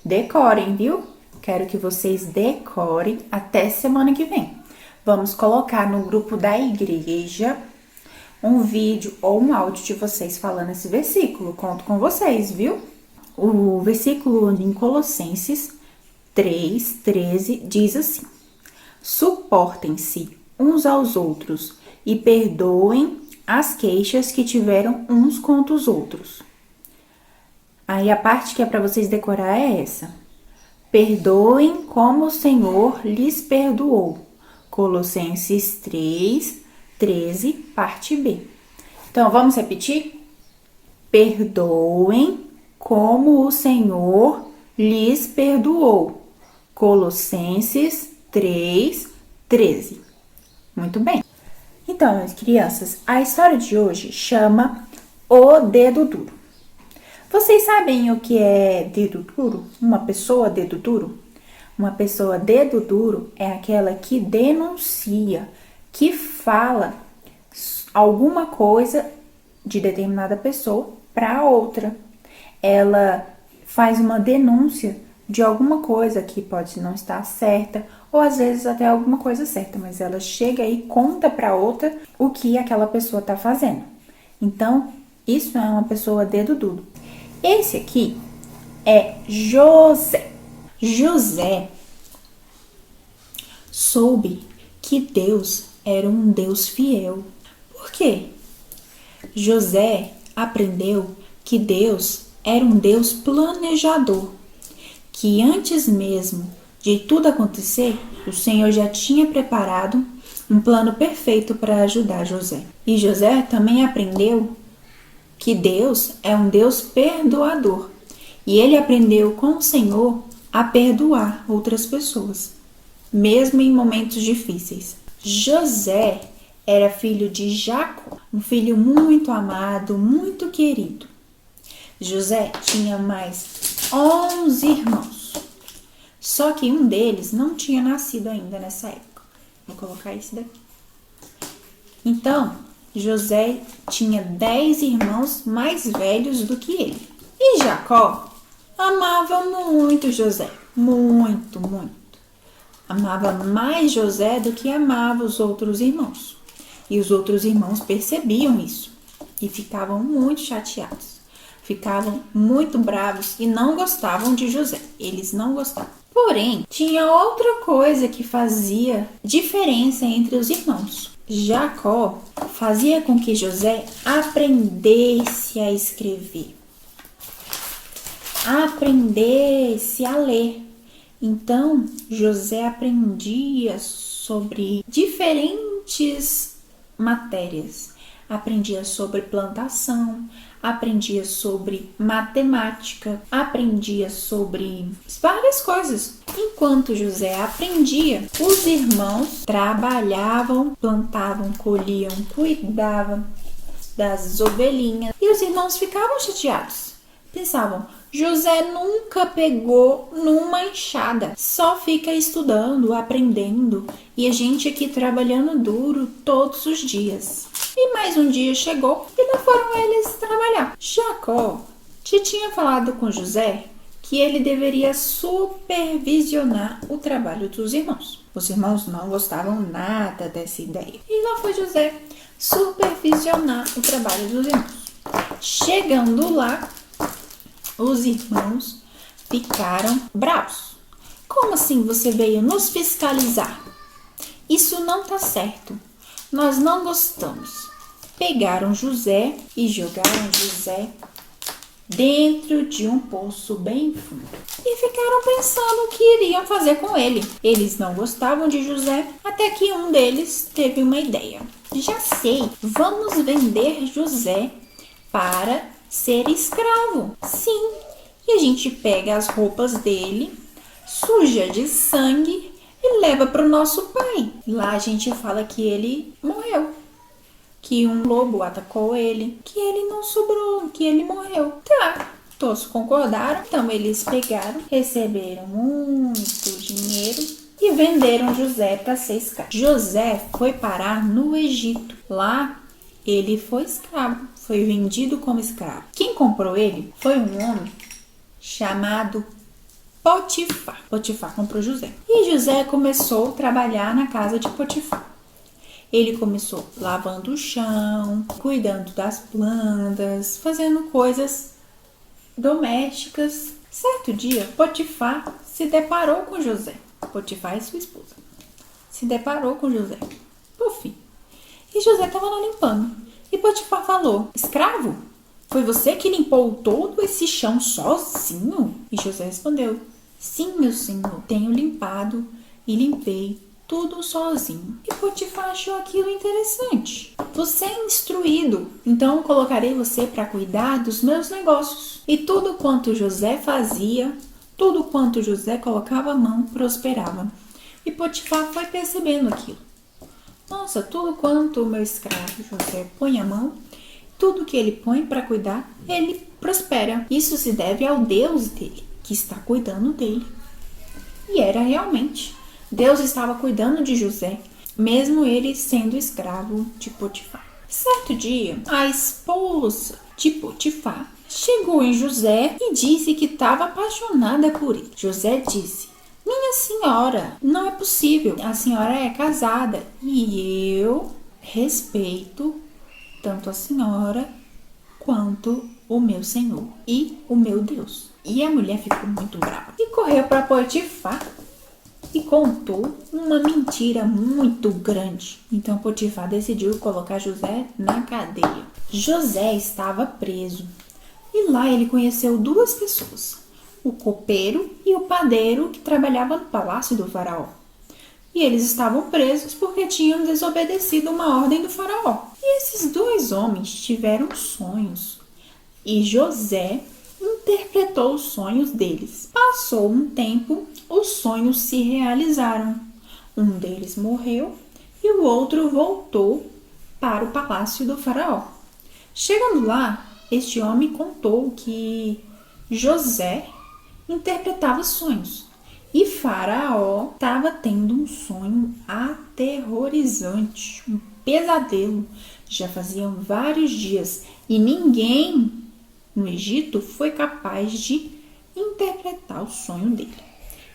Decorem, viu? Quero que vocês decorem até semana que vem. Vamos colocar no grupo da igreja um vídeo ou um áudio de vocês falando esse versículo. Conto com vocês, viu? O versículo em Colossenses 3:13 diz assim: suportem-se uns aos outros e perdoem as queixas que tiveram uns contra os outros. Aí a parte que é para vocês decorar é essa: perdoem como o Senhor lhes perdoou. Colossenses 3:13, parte B. Então vamos repetir? Perdoem como o Senhor lhes perdoou. Colossenses 3:13. Muito bem. Então, minhas crianças, a história de hoje chama O Dedo Duro. Vocês sabem o que é dedo duro? Uma pessoa dedo duro? Uma pessoa dedo duro é aquela que denuncia, que fala alguma coisa de determinada pessoa para outra. Ela faz uma denúncia de alguma coisa que pode não estar certa, ou às vezes até alguma coisa certa, mas ela chega e conta para outra o que aquela pessoa está fazendo. Então, isso é uma pessoa dedo duro. Esse aqui é José. José soube que Deus era um Deus fiel. Por quê? José aprendeu que Deus era um Deus planejador, que antes mesmo de tudo acontecer, o Senhor já tinha preparado um plano perfeito para ajudar José. E José também aprendeu que Deus é um Deus perdoador, e ele aprendeu com o Senhor a perdoar outras pessoas, mesmo em momentos difíceis. José era filho de Jacó, um filho muito amado, muito querido. José tinha mais 11 irmãos, só que um deles não tinha nascido ainda nessa época. Vou colocar esse daqui. Então, José tinha 10 irmãos mais velhos do que ele. E Jacó amava muito José, muito, muito. Amava mais José do que amava os outros irmãos. E os outros irmãos percebiam isso e ficavam muito chateados. Ficavam muito bravos e não gostavam de José. Eles não gostavam. Porém, tinha outra coisa que fazia diferença entre os irmãos. Jacó fazia com que José aprendesse a escrever, aprendesse a ler. Então, José aprendia sobre diferentes matérias. Aprendia sobre plantação, aprendia sobre matemática, aprendia sobre várias coisas. Enquanto José aprendia, os irmãos trabalhavam, plantavam, colhiam, cuidavam das ovelhinhas. E os irmãos ficavam chateados. Pensavam, José nunca pegou numa enxada, só fica estudando, aprendendo, e a gente aqui trabalhando duro todos os dias. E mais um dia chegou e lá foram eles trabalhar. Jacó tinha falado com José que ele deveria supervisionar o trabalho dos irmãos. Os irmãos não gostavam nada dessa ideia. E lá foi José supervisionar o trabalho dos irmãos. Chegando lá, os irmãos ficaram bravos. Como assim você veio nos fiscalizar? Isso não tá certo. Nós não gostamos. Pegaram José e jogaram José dentro de um poço bem fundo. E ficaram pensando o que iriam fazer com ele. Eles não gostavam de José, até que um deles teve uma ideia. Já sei, vamos vender José para ser escravo. Sim, e a gente pega as roupas dele, suja de sangue e leva para o nosso pai. Lá a gente fala que ele morreu, que um lobo atacou ele, que ele não sobrou, que ele morreu. Tá, todos concordaram, então eles pegaram, receberam muito dinheiro e venderam José para ser escravo. José foi parar no Egito. Lá ele foi escravo, foi vendido como escravo. Quem comprou ele foi um homem chamado Potifar. Potifar comprou José. E José começou a trabalhar na casa de Potifar. Ele começou lavando o chão, cuidando das plantas, fazendo coisas domésticas. Certo dia, Potifar se deparou com José. Potifar e sua esposa se deparou com José. Por fim. E José estava lá limpando. E Potifar falou: escravo, foi você que limpou todo esse chão sozinho? E José respondeu: sim, meu senhor, tenho limpado e limpei tudo sozinho. E Potifar achou aquilo interessante. Você é instruído, então eu colocarei você para cuidar dos meus negócios. E tudo quanto José fazia, tudo quanto José colocava a mão, prosperava. E Potifar foi percebendo aquilo. Nossa, tudo quanto o meu escravo José põe a mão, tudo que ele põe para cuidar, ele prospera. Isso se deve ao Deus dele, que está cuidando dele. E era realmente. Deus estava cuidando de José, mesmo ele sendo escravo de Potifar. Certo dia, a esposa de Potifar chegou em José e disse que estava apaixonada por ele. José disse: minha senhora, não é possível, a senhora é casada e eu respeito tanto a senhora quanto o meu senhor e o meu Deus. E a mulher ficou muito brava e correu para Potifar e contou uma mentira muito grande. Então Potifar decidiu colocar José na cadeia. José estava preso e lá ele conheceu duas pessoas, o copeiro e o padeiro que trabalhavam no palácio do faraó. E eles estavam presos porque tinham desobedecido uma ordem do faraó. E esses dois homens tiveram sonhos e José interpretou os sonhos deles. Passou um tempo, os sonhos se realizaram. Um deles morreu e o outro voltou para o palácio do faraó. Chegando lá, este homem contou que José interpretava sonhos e Faraó estava tendo um sonho aterrorizante, um pesadelo. Já faziam vários dias e ninguém no Egito foi capaz de interpretar o sonho dele.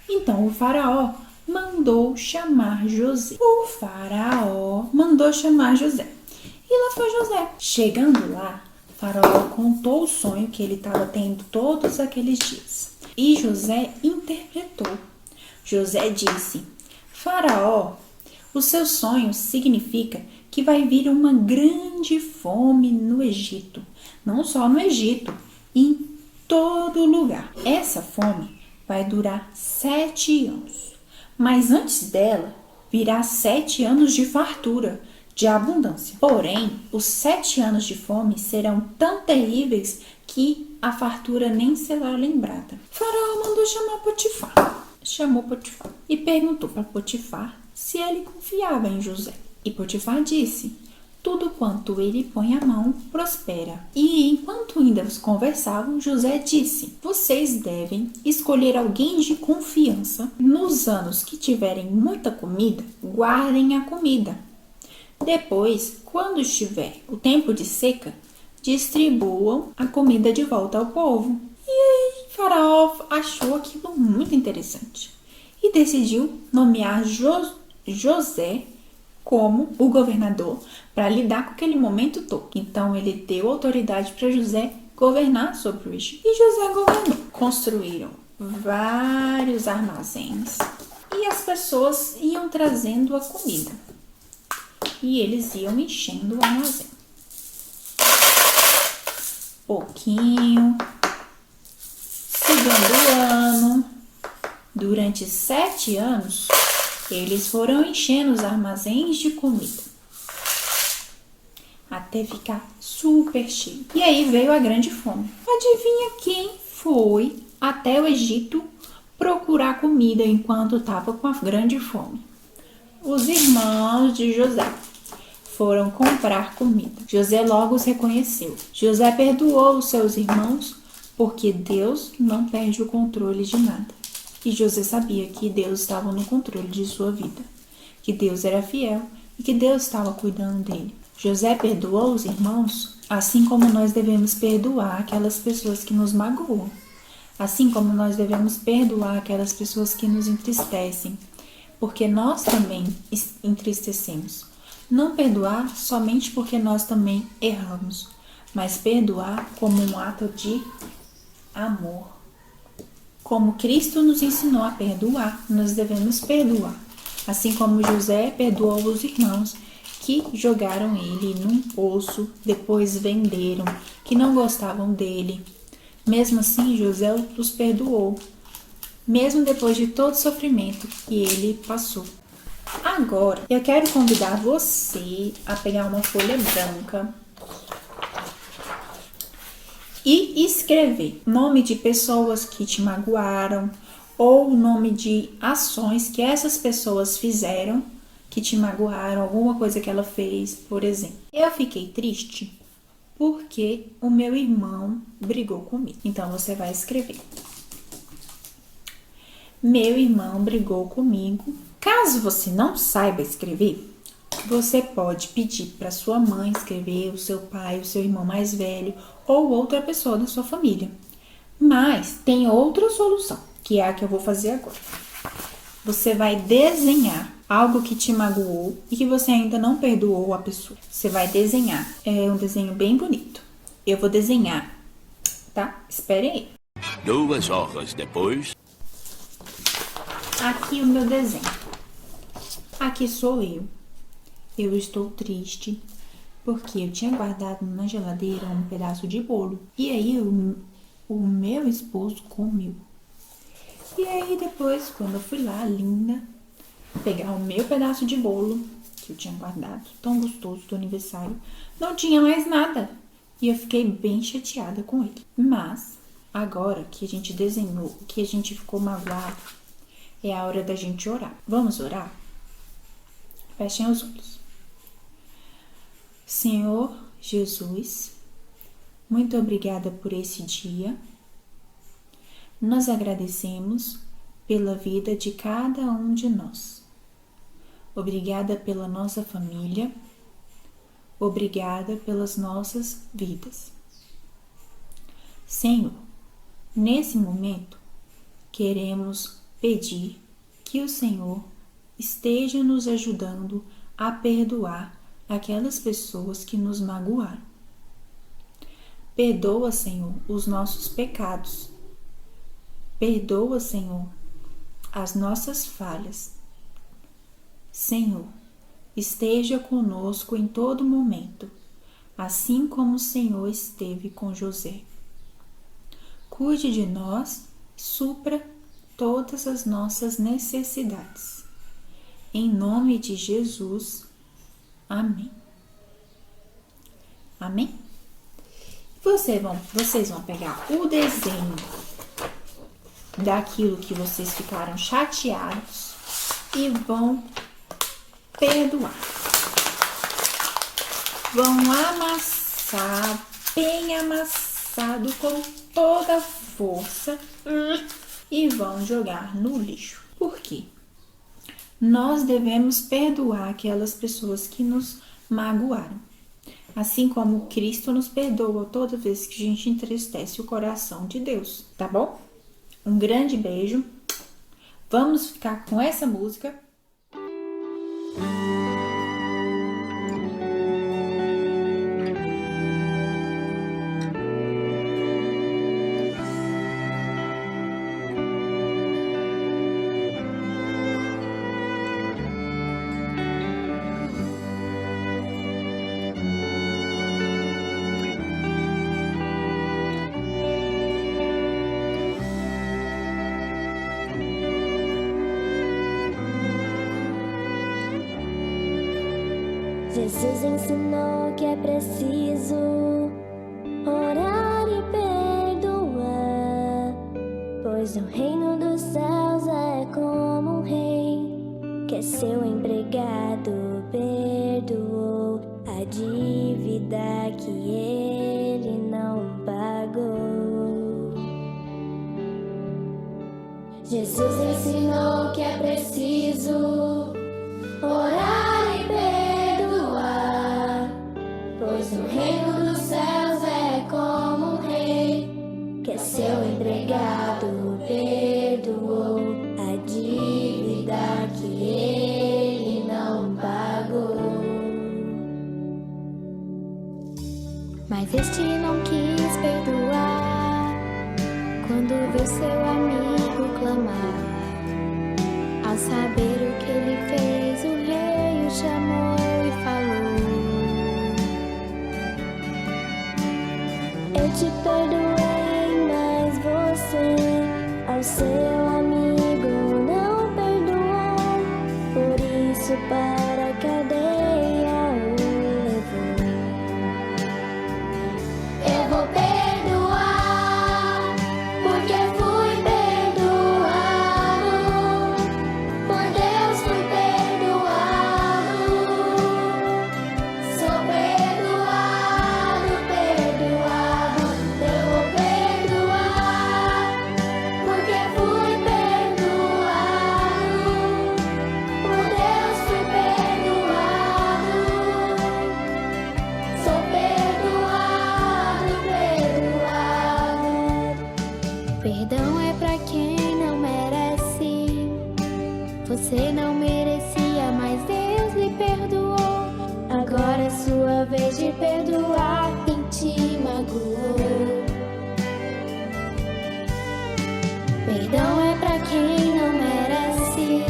Então o faraó mandou chamar José. O faraó mandou chamar José. E lá foi José. Chegando lá, o faraó contou o sonho que ele estava tendo todos aqueles dias. E José interpretou. José disse: Faraó, o seu sonho significa que vai vir uma grande fome no Egito. Não só no Egito, em todo lugar. Essa fome vai durar 7 anos. Mas antes dela, virá 7 anos de fartura, de abundância. Porém, os 7 anos de fome serão tão terríveis que a fartura nem será lembrada. Faraó mandou chamar Potifar. Chamou Potifar e perguntou para Potifar se ele confiava em José. E Potifar disse: tudo quanto ele põe a mão prospera. E enquanto ainda conversavam, José disse: vocês devem escolher alguém de confiança. Nos anos que tiverem muita comida, guardem a comida. Depois, quando estiver o tempo de seca, distribuam a comida de volta ao povo. E aí, Faraó achou aquilo muito interessante e decidiu nomear José como o governador para lidar com aquele momento todo. Então ele deu autoridade para José governar sobre o Egito. E José governou. Construíram vários armazéns e as pessoas iam trazendo a comida. E eles iam enchendo o armazém. Pouquinho chegando o ano, durante 7 anos, eles foram enchendo os armazéns de comida, até ficar super cheio. E aí veio a grande fome. Adivinha quem foi até o Egito procurar comida enquanto estava com a grande fome? Os irmãos de José foram comprar comida. José logo os reconheceu. José perdoou os seus irmãos porque Deus não perde o controle de nada. E José sabia que Deus estava no controle de sua vida, que Deus era fiel e que Deus estava cuidando dele. José perdoou os irmãos, assim como nós devemos perdoar aquelas pessoas que nos magoam, assim como nós devemos perdoar aquelas pessoas que nos entristecem, porque nós também entristecemos. Não perdoar somente porque nós também erramos, mas perdoar como um ato de amor. Como Cristo nos ensinou a perdoar, nós devemos perdoar. Assim como José perdoou os irmãos que jogaram ele num poço, depois venderam, que não gostavam dele. Mesmo assim, José os perdoou, mesmo depois de todo o sofrimento que ele passou. Agora, eu quero convidar você a pegar uma folha branca e escrever nome de pessoas que te magoaram ou o nome de ações que essas pessoas fizeram que te magoaram, alguma coisa que ela fez, por exemplo. Eu fiquei triste porque o meu irmão brigou comigo. Então você vai escrever: meu irmão brigou comigo. Caso você não saiba escrever, você pode pedir para sua mãe escrever, o seu pai, o seu irmão mais velho ou outra pessoa da sua família. Mas tem outra solução, que é a que eu vou fazer agora. Você vai desenhar algo que te magoou e que você ainda não perdoou a pessoa. Você vai desenhar. É um desenho bem bonito. Eu vou desenhar, tá? Espere aí. 2 horas depois. Aqui o meu desenho. Aqui sou eu. Eu estou triste porque eu tinha guardado na geladeira um pedaço de bolo. E aí o meu esposo comeu. E aí depois, quando eu fui lá, linda, pegar o meu pedaço de bolo que eu tinha guardado, tão gostoso do aniversário, não tinha mais nada. E eu fiquei bem chateada com ele. Mas, agora que a gente desenhou, que a gente ficou magoado, é a hora da gente orar. Vamos orar? Fechem os olhos. Senhor Jesus, muito obrigada por esse dia. Nós agradecemos pela vida de cada um de nós. Obrigada pela nossa família. Obrigada pelas nossas vidas. Senhor, nesse momento, queremos pedir que o Senhor esteja nos ajudando a perdoar aquelas pessoas que nos magoaram. Perdoa, Senhor, os nossos pecados. Perdoa, Senhor, as nossas falhas. Senhor, esteja conosco em todo momento, assim como o Senhor esteve com José. Cuide de nós e supra todas as nossas necessidades. Em nome de Jesus. Amém. Amém? Vocês vão pegar o desenho daquilo que vocês ficaram chateados e vão perdoar. Vão amassar, bem amassado, com toda a força e vão jogar no lixo. Por quê? Nós devemos perdoar aquelas pessoas que nos magoaram. Assim como Cristo nos perdoa toda vez que a gente entristece o coração de Deus, tá bom? Um grande beijo. Vamos ficar com essa música. Jesus ensinou que é preciso orar e perdoar, pois no reino dos céus é como um rei que seu empregado perdoou a dívida que ele não pagou. Jesus ensinou que é preciso orar e perdoar, pois no reino dos céus é como um rei que seu empregado perdoou a dívida que ele não pagou. Mas este não quis perdoar quando viu seu amigo clamar. Ao saber o que ele fez, o rei o chamou e falou: Eu te perdoei, mas você ao seu amigo não perdoou. Por isso para a cadeia o levou. Eu vou perdoar, porque fui perdoado. Por Deus fui perdoado. Sou perdoado, perdoado. Eu vou perdoar, porque fui perdoado. Por Deus fui perdoado. Sou perdoado, perdoado. Perdão é pra quem não merece. Você não merecia, mas Deus lhe perdoou. Agora é sua vez de perdoar quem te magoou. Perdão é pra quem não merece.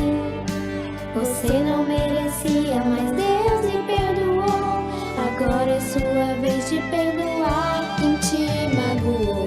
Você não merecia, mas Deus lhe perdoou. Agora é sua vez de perdoar quem te magoou.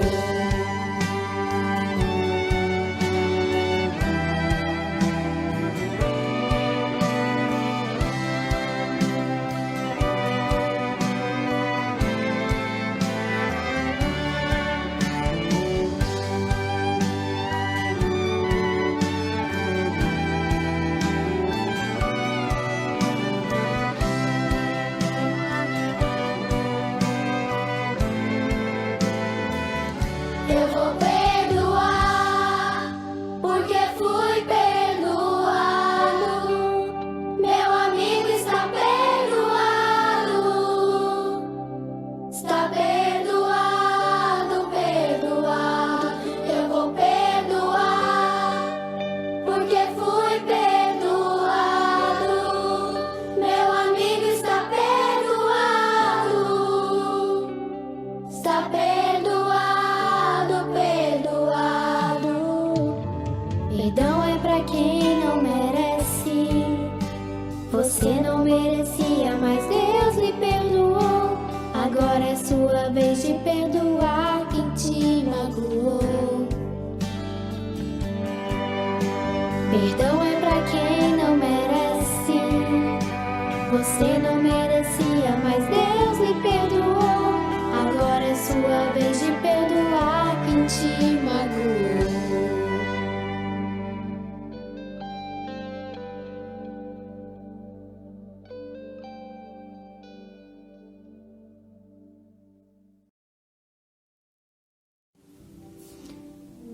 Eu vou perdoar, porque fui perdoado. Meu amigo está perdoado. Está perdoado, perdoado. Eu vou perdoar, porque fui perdoado. Meu amigo está perdoado. Está perdoado, perdoado. Perdão é pra quem não merece. Você não merecia, mas Deus lhe perdoou. Agora é sua vez de perdoar quem te magoou. Perdão é pra quem não merece. Você não merecia, mas Deus lhe perdoou. Agora é sua vez de perdoar quem te magoou.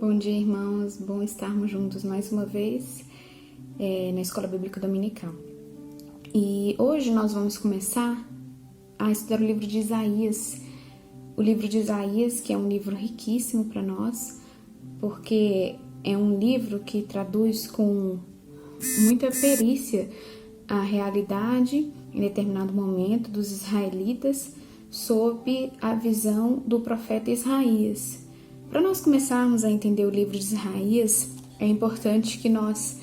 Bom dia, irmãos. Bom estarmos juntos mais uma vez na Escola Bíblica Dominical. E hoje nós vamos começar a estudar o livro de Isaías. O livro de Isaías, que é um livro riquíssimo para nós, porque é um livro que traduz com muita perícia a realidade em determinado momento dos israelitas sob a visão do profeta Isaías. Para nós começarmos a entender o livro de Isaías, é importante que nós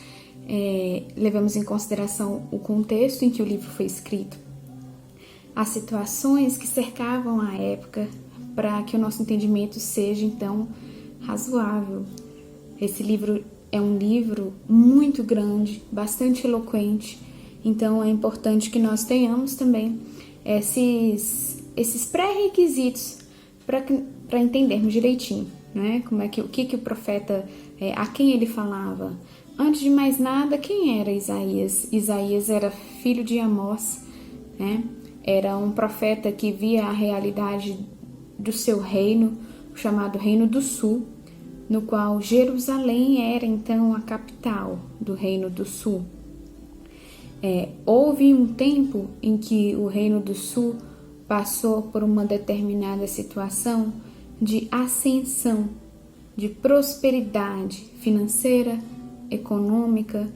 levemos em consideração o contexto em que o livro foi escrito, as situações que cercavam a época, para que o nosso entendimento seja, então, razoável. Esse livro é um livro muito grande, bastante eloquente, Então é importante que nós tenhamos também esses pré-requisitos para entendermos direitinho, né? O que o profeta, a quem ele falava. Antes de mais nada, quem era Isaías? Isaías era filho de Amós, né? Era um profeta que via a realidade do seu reino, chamado Reino do Sul, no qual Jerusalém era então a capital do Reino do Sul. Houve um tempo em que o Reino do Sul passou por uma determinada situação de ascensão, de prosperidade financeira, econômica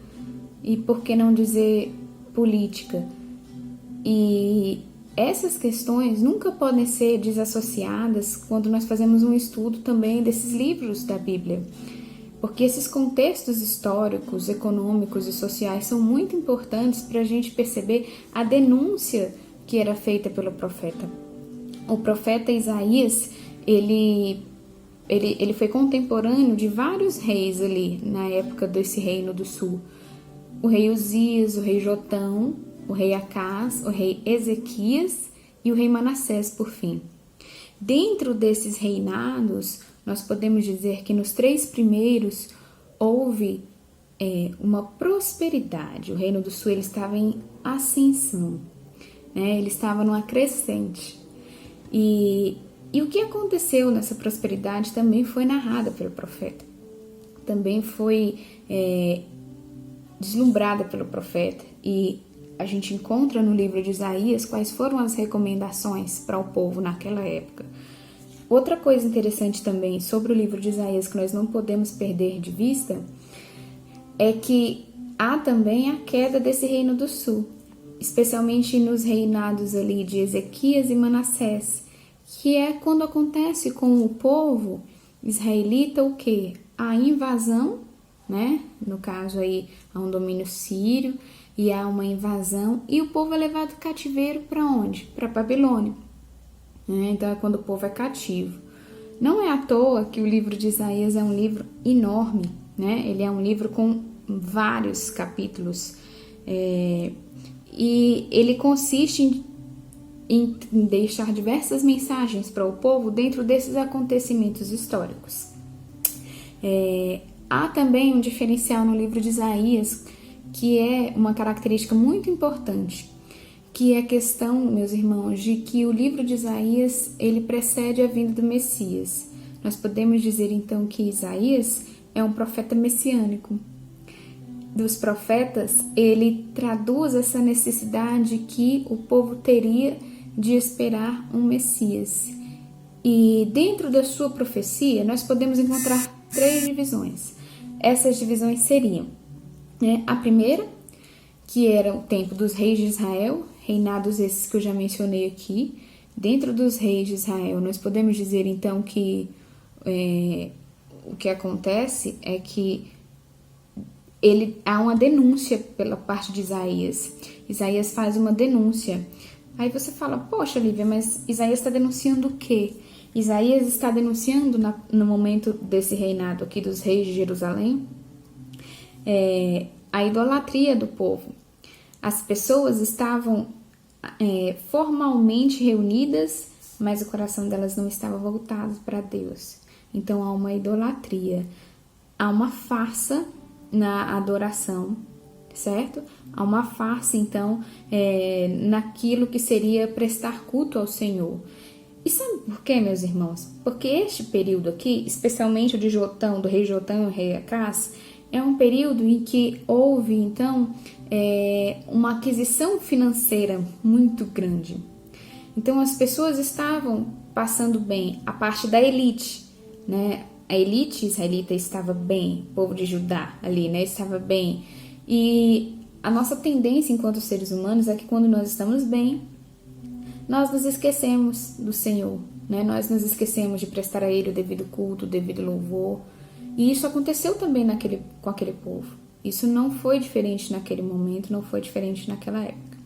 e, por que não dizer, política. E essas questões nunca podem ser desassociadas quando nós fazemos um estudo também desses livros da Bíblia, porque esses contextos históricos, econômicos e sociais são muito importantes para a gente perceber a denúncia que era feita pelo profeta. O profeta Isaías, ele foi contemporâneo de vários reis ali na época desse Reino do Sul. O rei Uzias, o rei Jotão, o rei Acás, o rei Ezequias e o rei Manassés, por fim. Dentro desses reinados, nós podemos dizer que nos 3 primeiros houve uma prosperidade. O Reino do Sul ele estava em ascensão, né? Ele estava numa crescente. E o que aconteceu nessa prosperidade também foi narrada pelo profeta. Também foi deslumbrada pelo profeta. E a gente encontra no livro de Isaías quais foram as recomendações para o povo naquela época. Outra coisa interessante também sobre o livro de Isaías que nós não podemos perder de vista é que há também a queda desse Reino do Sul, especialmente nos reinados ali de Ezequias e Manassés, que é quando acontece com o povo israelita o quê? A invasão, né? No caso aí, há um domínio sírio e há uma invasão e o povo é levado cativeiro para onde? Para Babilônia. Então é quando o povo é cativo. Não é à toa que o livro de Isaías é um livro enorme, né? Ele é um livro com vários capítulos e ele consiste em deixar diversas mensagens para o povo dentro desses acontecimentos históricos. Há também um diferencial no livro de Isaías que é uma característica muito importante, que é a questão, meus irmãos, de que o livro de Isaías ele precede a vinda do Messias. Nós podemos dizer então que Isaías é um profeta messiânico. Dos profetas, ele traduz essa necessidade que o povo teria de esperar um Messias. E dentro da sua profecia, nós podemos encontrar 3 divisões. Essas divisões seriam, a primeira, que era o tempo dos reis de Israel, reinados esses que eu já mencionei aqui. Dentro dos reis de Israel, nós podemos dizer então que o que acontece é que há uma denúncia pela parte de Isaías. Isaías faz uma denúncia. Aí você fala, poxa, Lívia, mas Isaías está denunciando o quê? Isaías está denunciando no momento desse reinado aqui dos reis de Jerusalém a idolatria do povo. As pessoas estavam formalmente reunidas, mas o coração delas não estava voltado para Deus. Então há uma idolatria, há uma farsa na adoração, certo? Há uma farsa, então, naquilo que seria prestar culto ao Senhor. E sabe por quê, meus irmãos? Porque este período aqui, especialmente o de Jotão, do rei Jotão e o rei Acás, é um período em que houve, então, uma aquisição financeira muito grande. Então, as pessoas estavam passando bem, a parte da elite, né? A elite israelita estava bem, o povo de Judá ali, né? Estava bem. E a nossa tendência enquanto seres humanos é que quando nós estamos bem, nós nos esquecemos do Senhor, né? Nós nos esquecemos de prestar a Ele o devido culto, o devido louvor. E isso aconteceu também com aquele povo. Isso não foi diferente naquele momento, não foi diferente naquela época,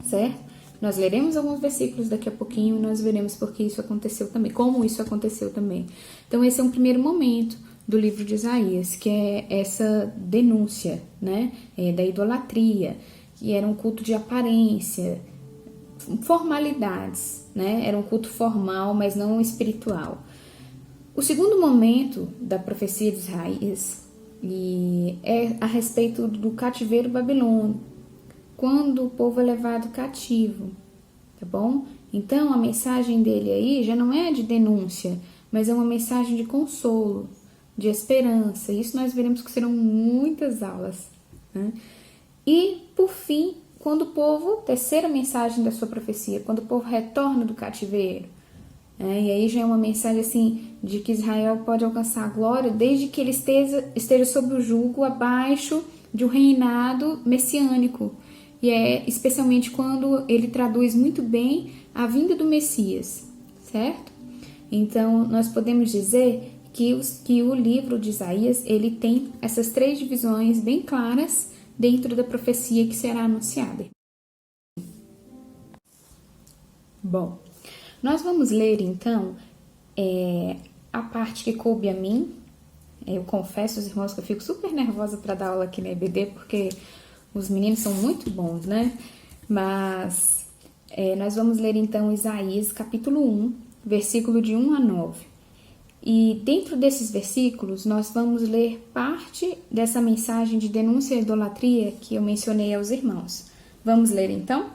certo? Nós leremos alguns versículos daqui a pouquinho e nós veremos porque isso aconteceu também, como isso aconteceu também. Então esse é um primeiro momento do livro de Isaías, que é essa denúncia, né, da idolatria. que era um culto de aparência, formalidades, né? Era um culto formal, mas não espiritual. O segundo momento da profecia de Isaías é a respeito do cativeiro babilônico, quando o povo é levado cativo, tá bom? Então, a mensagem dele aí já não é de denúncia, mas é uma mensagem de consolo, de esperança. Isso nós veremos que serão muitas aulas, né? E, por fim, quando o povo, terceira mensagem da sua profecia, quando o povo retorna do cativeiro, e aí já é uma mensagem assim, de que Israel pode alcançar a glória desde que ele esteja sob o jugo, abaixo de um reinado messiânico. E é especialmente quando ele traduz muito bem a vinda do Messias, certo? Então, nós podemos dizer que o livro de Isaías, ele tem essas três divisões bem claras dentro da profecia que será anunciada. Bom, nós vamos ler então a parte que coube a mim. Eu confesso aos irmãos que eu fico super nervosa para dar aula aqui na EBD, porque os meninos são muito bons, né? Mas nós vamos ler então Isaías capítulo 1, versículo de 1 a 9. E dentro desses versículos nós vamos ler parte dessa mensagem de denúncia à idolatria que eu mencionei aos irmãos. Vamos ler então?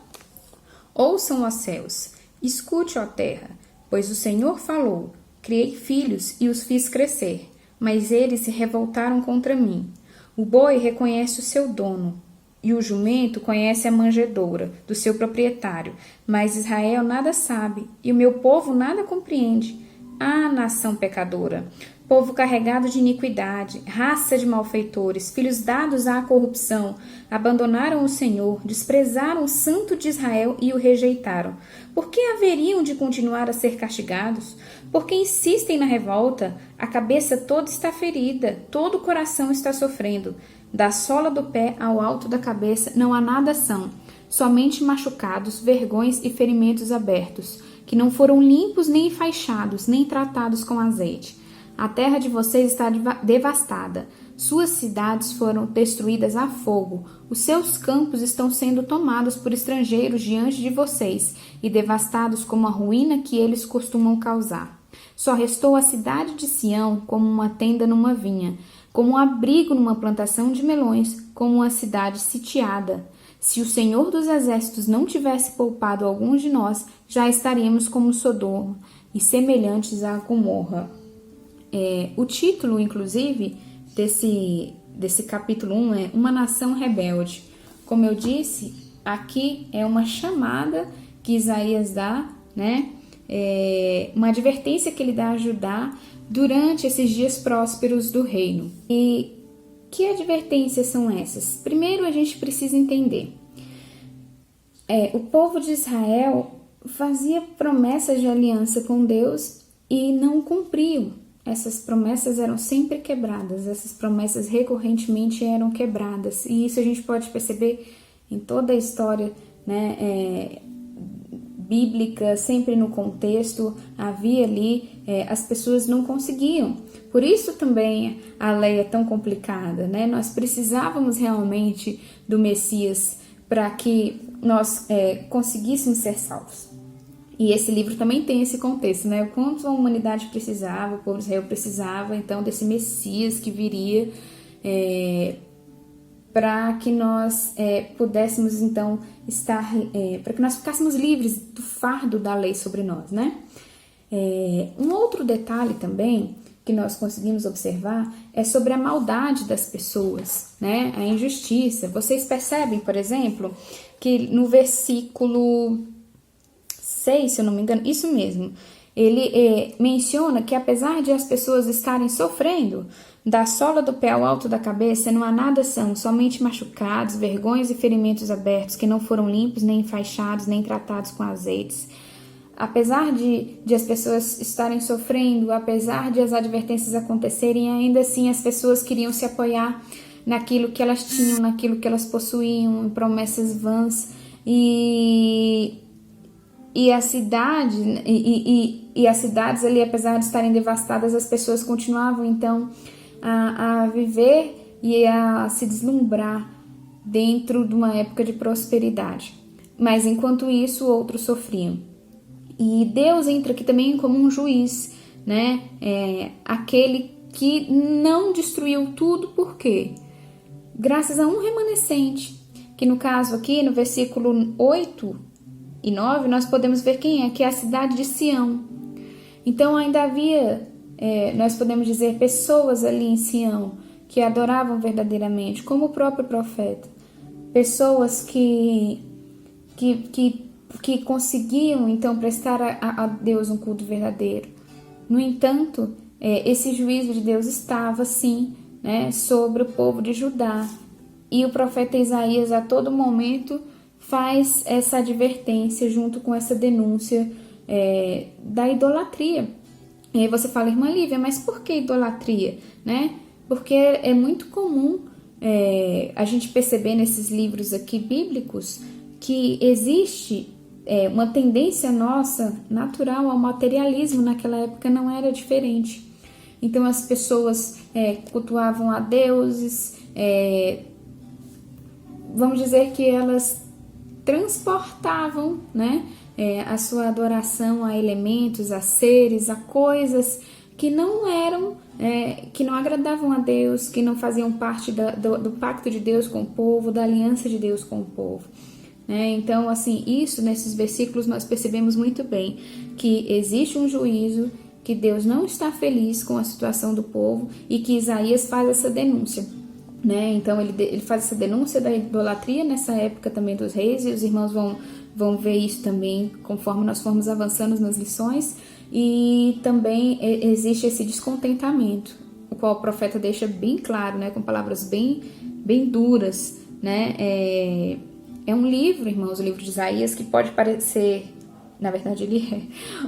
Ouçam, ó céus, escute, ó terra, pois o Senhor falou, criei filhos e os fiz crescer, mas eles se revoltaram contra mim. O boi reconhece o seu dono, e o jumento conhece a manjedoura do seu proprietário, mas Israel nada sabe, e o meu povo nada compreende. Ah, nação pecadora, povo carregado de iniquidade, raça de malfeitores, filhos dados à corrupção, abandonaram o Senhor, desprezaram o Santo de Israel e o rejeitaram. Por que haveriam de continuar a ser castigados? Porque insistem na revolta, a cabeça toda está ferida, todo o coração está sofrendo. Da sola do pé ao alto da cabeça não há nada são, somente machucados, vergões e ferimentos abertos, que não foram limpos nem enfaixados, nem tratados com azeite. A terra de vocês está devastada, suas cidades foram destruídas a fogo, os seus campos estão sendo tomados por estrangeiros diante de vocês e devastados como a ruína que eles costumam causar. Só restou a cidade de Sião como uma tenda numa vinha, como um abrigo numa plantação de melões, como uma cidade sitiada. Se o Senhor dos Exércitos não tivesse poupado alguns de nós, já estaríamos como Sodoma e semelhantes a Gomorra. O título, inclusive, desse capítulo 1 é Uma Nação Rebelde. Como eu disse, aqui é uma chamada que Isaías dá, né? Uma advertência que ele dá a Judá durante esses dias prósperos do reino. E que advertências são essas? Primeiro, a gente precisa entender. O povo de Israel fazia promessas de aliança com Deus e não cumpriam. Essas promessas eram sempre quebradas, essas promessas recorrentemente eram quebradas. E isso a gente pode perceber em toda a história, né, bíblica, sempre no contexto, havia ali, as pessoas não conseguiam. Por isso também a lei é tão complicada, né? Nós precisávamos realmente do Messias para que nós conseguíssemos ser salvos. E esse livro também tem esse contexto, né? O quanto a humanidade precisava, o povo de Israel precisava, então, desse Messias que viria para que nós pudéssemos, então, para que nós ficássemos livres do fardo da lei sobre nós, né? Um outro detalhe também que nós conseguimos observar é sobre a maldade das pessoas, né? A injustiça. Vocês percebem, por exemplo, que no versículo 6, se eu não me engano, isso mesmo, ele menciona que apesar de as pessoas estarem sofrendo, da sola do pé ao alto da cabeça não há nada são, somente machucados, vergões e ferimentos abertos, que não foram limpos, nem enfaixados, nem tratados com azeites. Apesar de as pessoas estarem sofrendo, apesar de as advertências acontecerem, ainda assim as pessoas queriam se apoiar naquilo que elas tinham, naquilo que elas possuíam, em promessas vãs. E a cidade, e as cidades ali, apesar de estarem devastadas, as pessoas continuavam então a viver e a se deslumbrar dentro de uma época de prosperidade. Mas enquanto isso, outros sofriam. E Deus entra aqui também como um juiz, né? Aquele que não destruiu tudo, por quê? Graças a um remanescente, que no caso aqui, no versículo 8 e 9, nós podemos ver quem é, que é a cidade de Sião. Então ainda havia, nós podemos dizer, pessoas ali em Sião que adoravam verdadeiramente, como o próprio profeta. Pessoas que conseguiam então prestar a Deus um culto verdadeiro. No entanto, esse juízo de Deus estava sim, né, sobre o povo de Judá, e o profeta Isaías a todo momento faz essa advertência junto com essa denúncia da idolatria. E aí você fala, irmã Lívia, mas por que idolatria, né? Porque é muito comum a gente perceber nesses livros aqui bíblicos que existe uma tendência nossa natural ao materialismo. Naquela época não era diferente. Então as pessoas cultuavam a deuses, vamos dizer que elas transportavam, né, a sua adoração a elementos, a seres, a coisas que não eram, que não agradavam a Deus, que não faziam parte do pacto de Deus com o povo, da aliança de Deus com o povo. Então, assim, isso nesses versículos nós percebemos muito bem, que existe um juízo, que Deus não está feliz com a situação do povo e que Isaías faz essa denúncia. Então, ele faz essa denúncia da idolatria nessa época também dos reis, e os irmãos vão ver isso também conforme nós formos avançando nas lições. E também existe esse descontentamento, o qual o profeta deixa bem claro, com palavras bem duras. É um livro, irmãos, o livro de Isaías, que pode parecer, na verdade ele é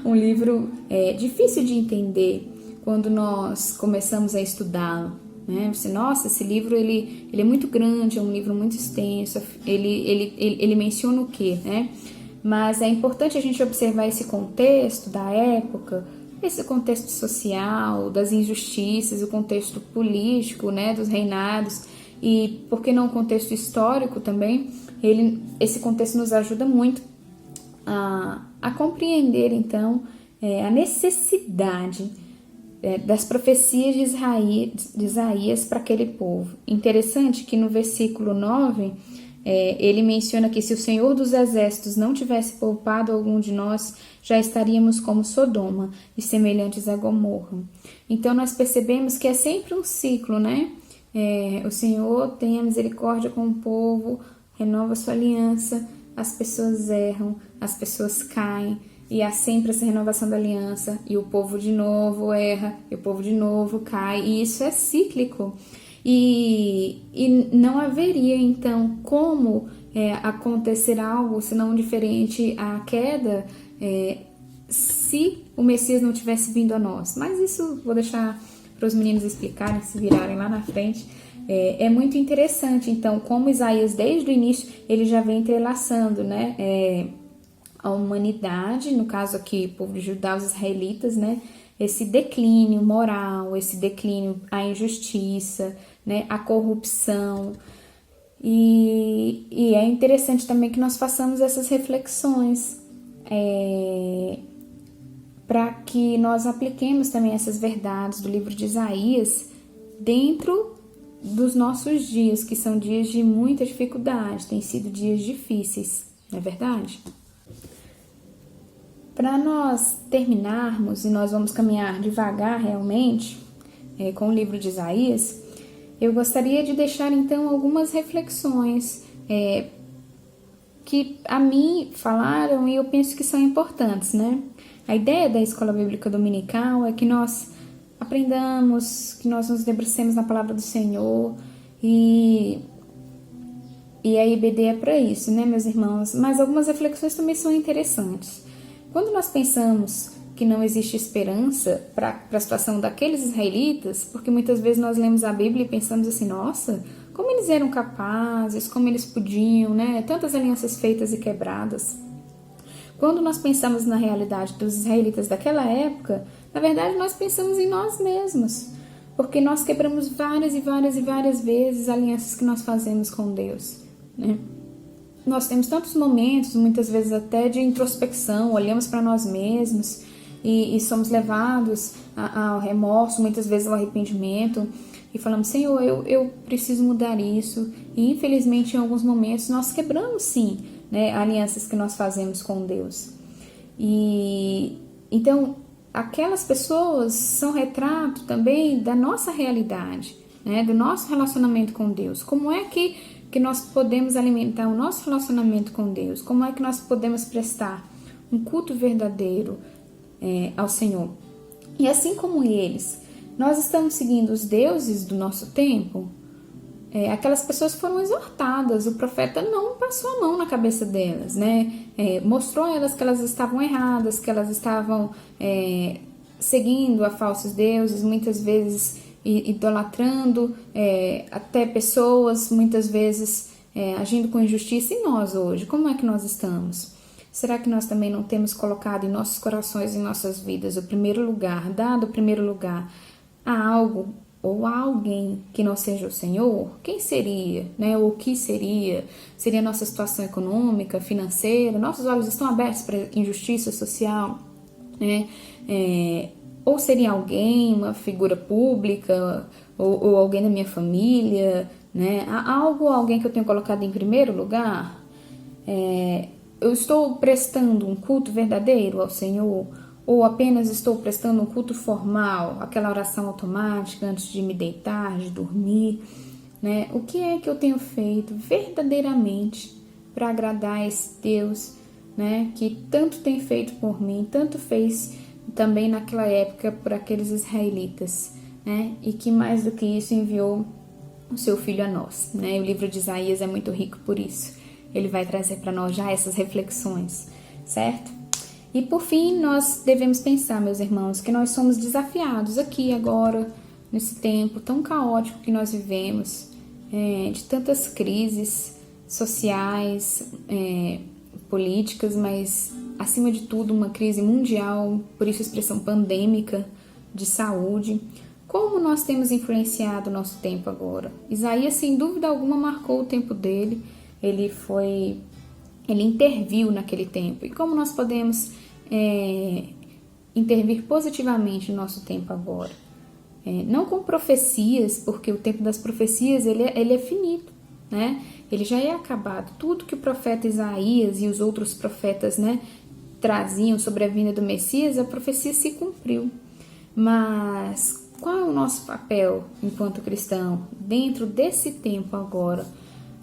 um livro difícil de entender quando nós começamos a estudá-lo. Você, nossa, esse livro ele é muito grande, é um livro muito extenso, ele menciona o quê, Mas é importante a gente observar esse contexto da época, esse contexto social, das injustiças, o contexto político, dos reinados, e por que não o contexto histórico também. Esse contexto nos ajuda muito a compreender, então, a necessidade das profecias de Isaías para aquele povo. Interessante que no versículo 9, ele menciona que se o Senhor dos Exércitos não tivesse poupado algum de nós, já estaríamos como Sodoma e semelhantes a Gomorra. Então nós percebemos que é sempre um ciclo, o Senhor tem a misericórdia com o povo, renova sua aliança, as pessoas erram, as pessoas caem, e há sempre essa renovação da aliança, e o povo de novo erra, e o povo de novo cai, e isso é cíclico. E não haveria, então, como acontecer algo, senão diferente à queda, se o Messias não tivesse vindo a nós. Mas isso vou deixar para os meninos explicarem, se virarem lá na frente. É muito interessante, então, como Isaías, desde o início, ele já vem entrelaçando, a humanidade, no caso aqui, o povo de Judá, os israelitas, esse declínio moral, esse declínio, a injustiça, a corrupção. E é interessante também que nós façamos essas reflexões para que nós apliquemos também essas verdades do livro de Isaías dentro dos nossos dias, que são dias de muita dificuldade, têm sido dias difíceis, não é verdade? Para nós terminarmos, e nós vamos caminhar devagar realmente com o livro de Isaías, eu gostaria de deixar então algumas reflexões que a mim falaram e eu penso que são importantes, A ideia da Escola Bíblica Dominical é que nós aprendamos, que nós nos debrucemos na palavra do Senhor, e a IBD é para isso, meus irmãos? Mas algumas reflexões também são interessantes. Quando nós pensamos que não existe esperança para a situação daqueles israelitas, porque muitas vezes nós lemos a Bíblia e pensamos assim, nossa, como eles eram capazes, como eles podiam, tantas alianças feitas e quebradas. Quando nós pensamos na realidade dos israelitas daquela época, na verdade nós pensamos em nós mesmos, porque nós quebramos várias e várias e várias vezes alianças que nós fazemos com Deus. né? Nós temos tantos momentos, muitas vezes até de introspecção, olhamos para nós mesmos e somos levados ao remorso, muitas vezes ao arrependimento, e falamos, Senhor, eu preciso mudar isso. E infelizmente em alguns momentos nós quebramos sim, né, alianças que nós fazemos com Deus. E então aquelas pessoas são retrato também da nossa realidade, né, do nosso relacionamento com Deus. Como é que nós podemos alimentar o nosso relacionamento com Deus? Como é que nós podemos prestar um culto verdadeiro ao Senhor? E assim como eles, nós estamos seguindo os deuses do nosso tempo. Aquelas pessoas foram exortadas, o profeta não passou a mão na cabeça delas, né? Mostrou a elas que elas estavam erradas, que elas estavam seguindo a falsos deuses, muitas vezes idolatrando até pessoas, muitas vezes agindo com injustiça. E nós hoje, como é que nós estamos? Será que nós também não temos colocado em nossos corações, em nossas vidas, o primeiro lugar, dado o primeiro lugar a algo ou a alguém que não seja o Senhor? Quem seria, né? Ou o que seria? Seria a nossa situação econômica, financeira? Nossos olhos estão abertos para a injustiça social, né? Ou seria alguém, uma figura pública, ou alguém da minha família, né? Alguém que eu tenho colocado em primeiro lugar? Eu estou prestando um culto verdadeiro ao Senhor? Ou apenas estou prestando um culto formal, aquela oração automática antes de me deitar, de dormir, né? O que é que eu tenho feito verdadeiramente para agradar esse Deus, né? Que tanto tem feito por mim, tanto fez também naquela época por aqueles israelitas, né? E que mais do que isso enviou o seu Filho a nós, né? O livro de Isaías é muito rico por isso. Ele vai trazer para nós já essas reflexões, certo? E por fim, nós devemos pensar, meus irmãos, que nós somos desafiados aqui agora, nesse tempo tão caótico que nós vivemos, de tantas crises sociais, políticas, mas acima de tudo uma crise mundial, por isso a expressão pandêmica, de saúde. Como nós temos influenciado o nosso tempo agora? Isaías, sem dúvida alguma, marcou o tempo dele, ele interviu naquele tempo. E como nós podemos intervir positivamente no nosso tempo agora? Não com profecias, porque o tempo das profecias ele é finito, né? Ele já é acabado. Tudo que o profeta Isaías e os outros profetas, né, traziam sobre a vinda do Messias, a profecia se cumpriu. Mas qual é o nosso papel enquanto cristão dentro desse tempo agora,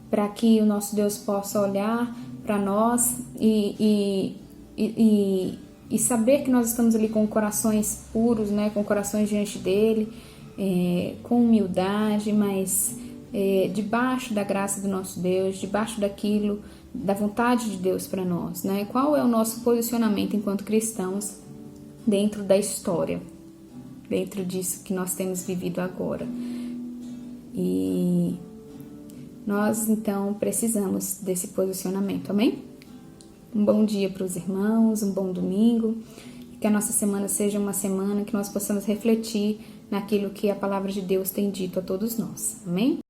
para que o nosso Deus possa olhar para nós e saber que nós estamos ali com corações puros, né, com corações diante dele, com humildade, mas debaixo da graça do nosso Deus, debaixo daquilo, da vontade de Deus para nós, né? Qual é o nosso posicionamento enquanto cristãos dentro da história, dentro disso que nós temos vivido agora? E nós, então, precisamos desse posicionamento, amém? Um bom dia para os irmãos, um bom domingo, e que a nossa semana seja uma semana que nós possamos refletir naquilo que a palavra de Deus tem dito a todos nós, amém?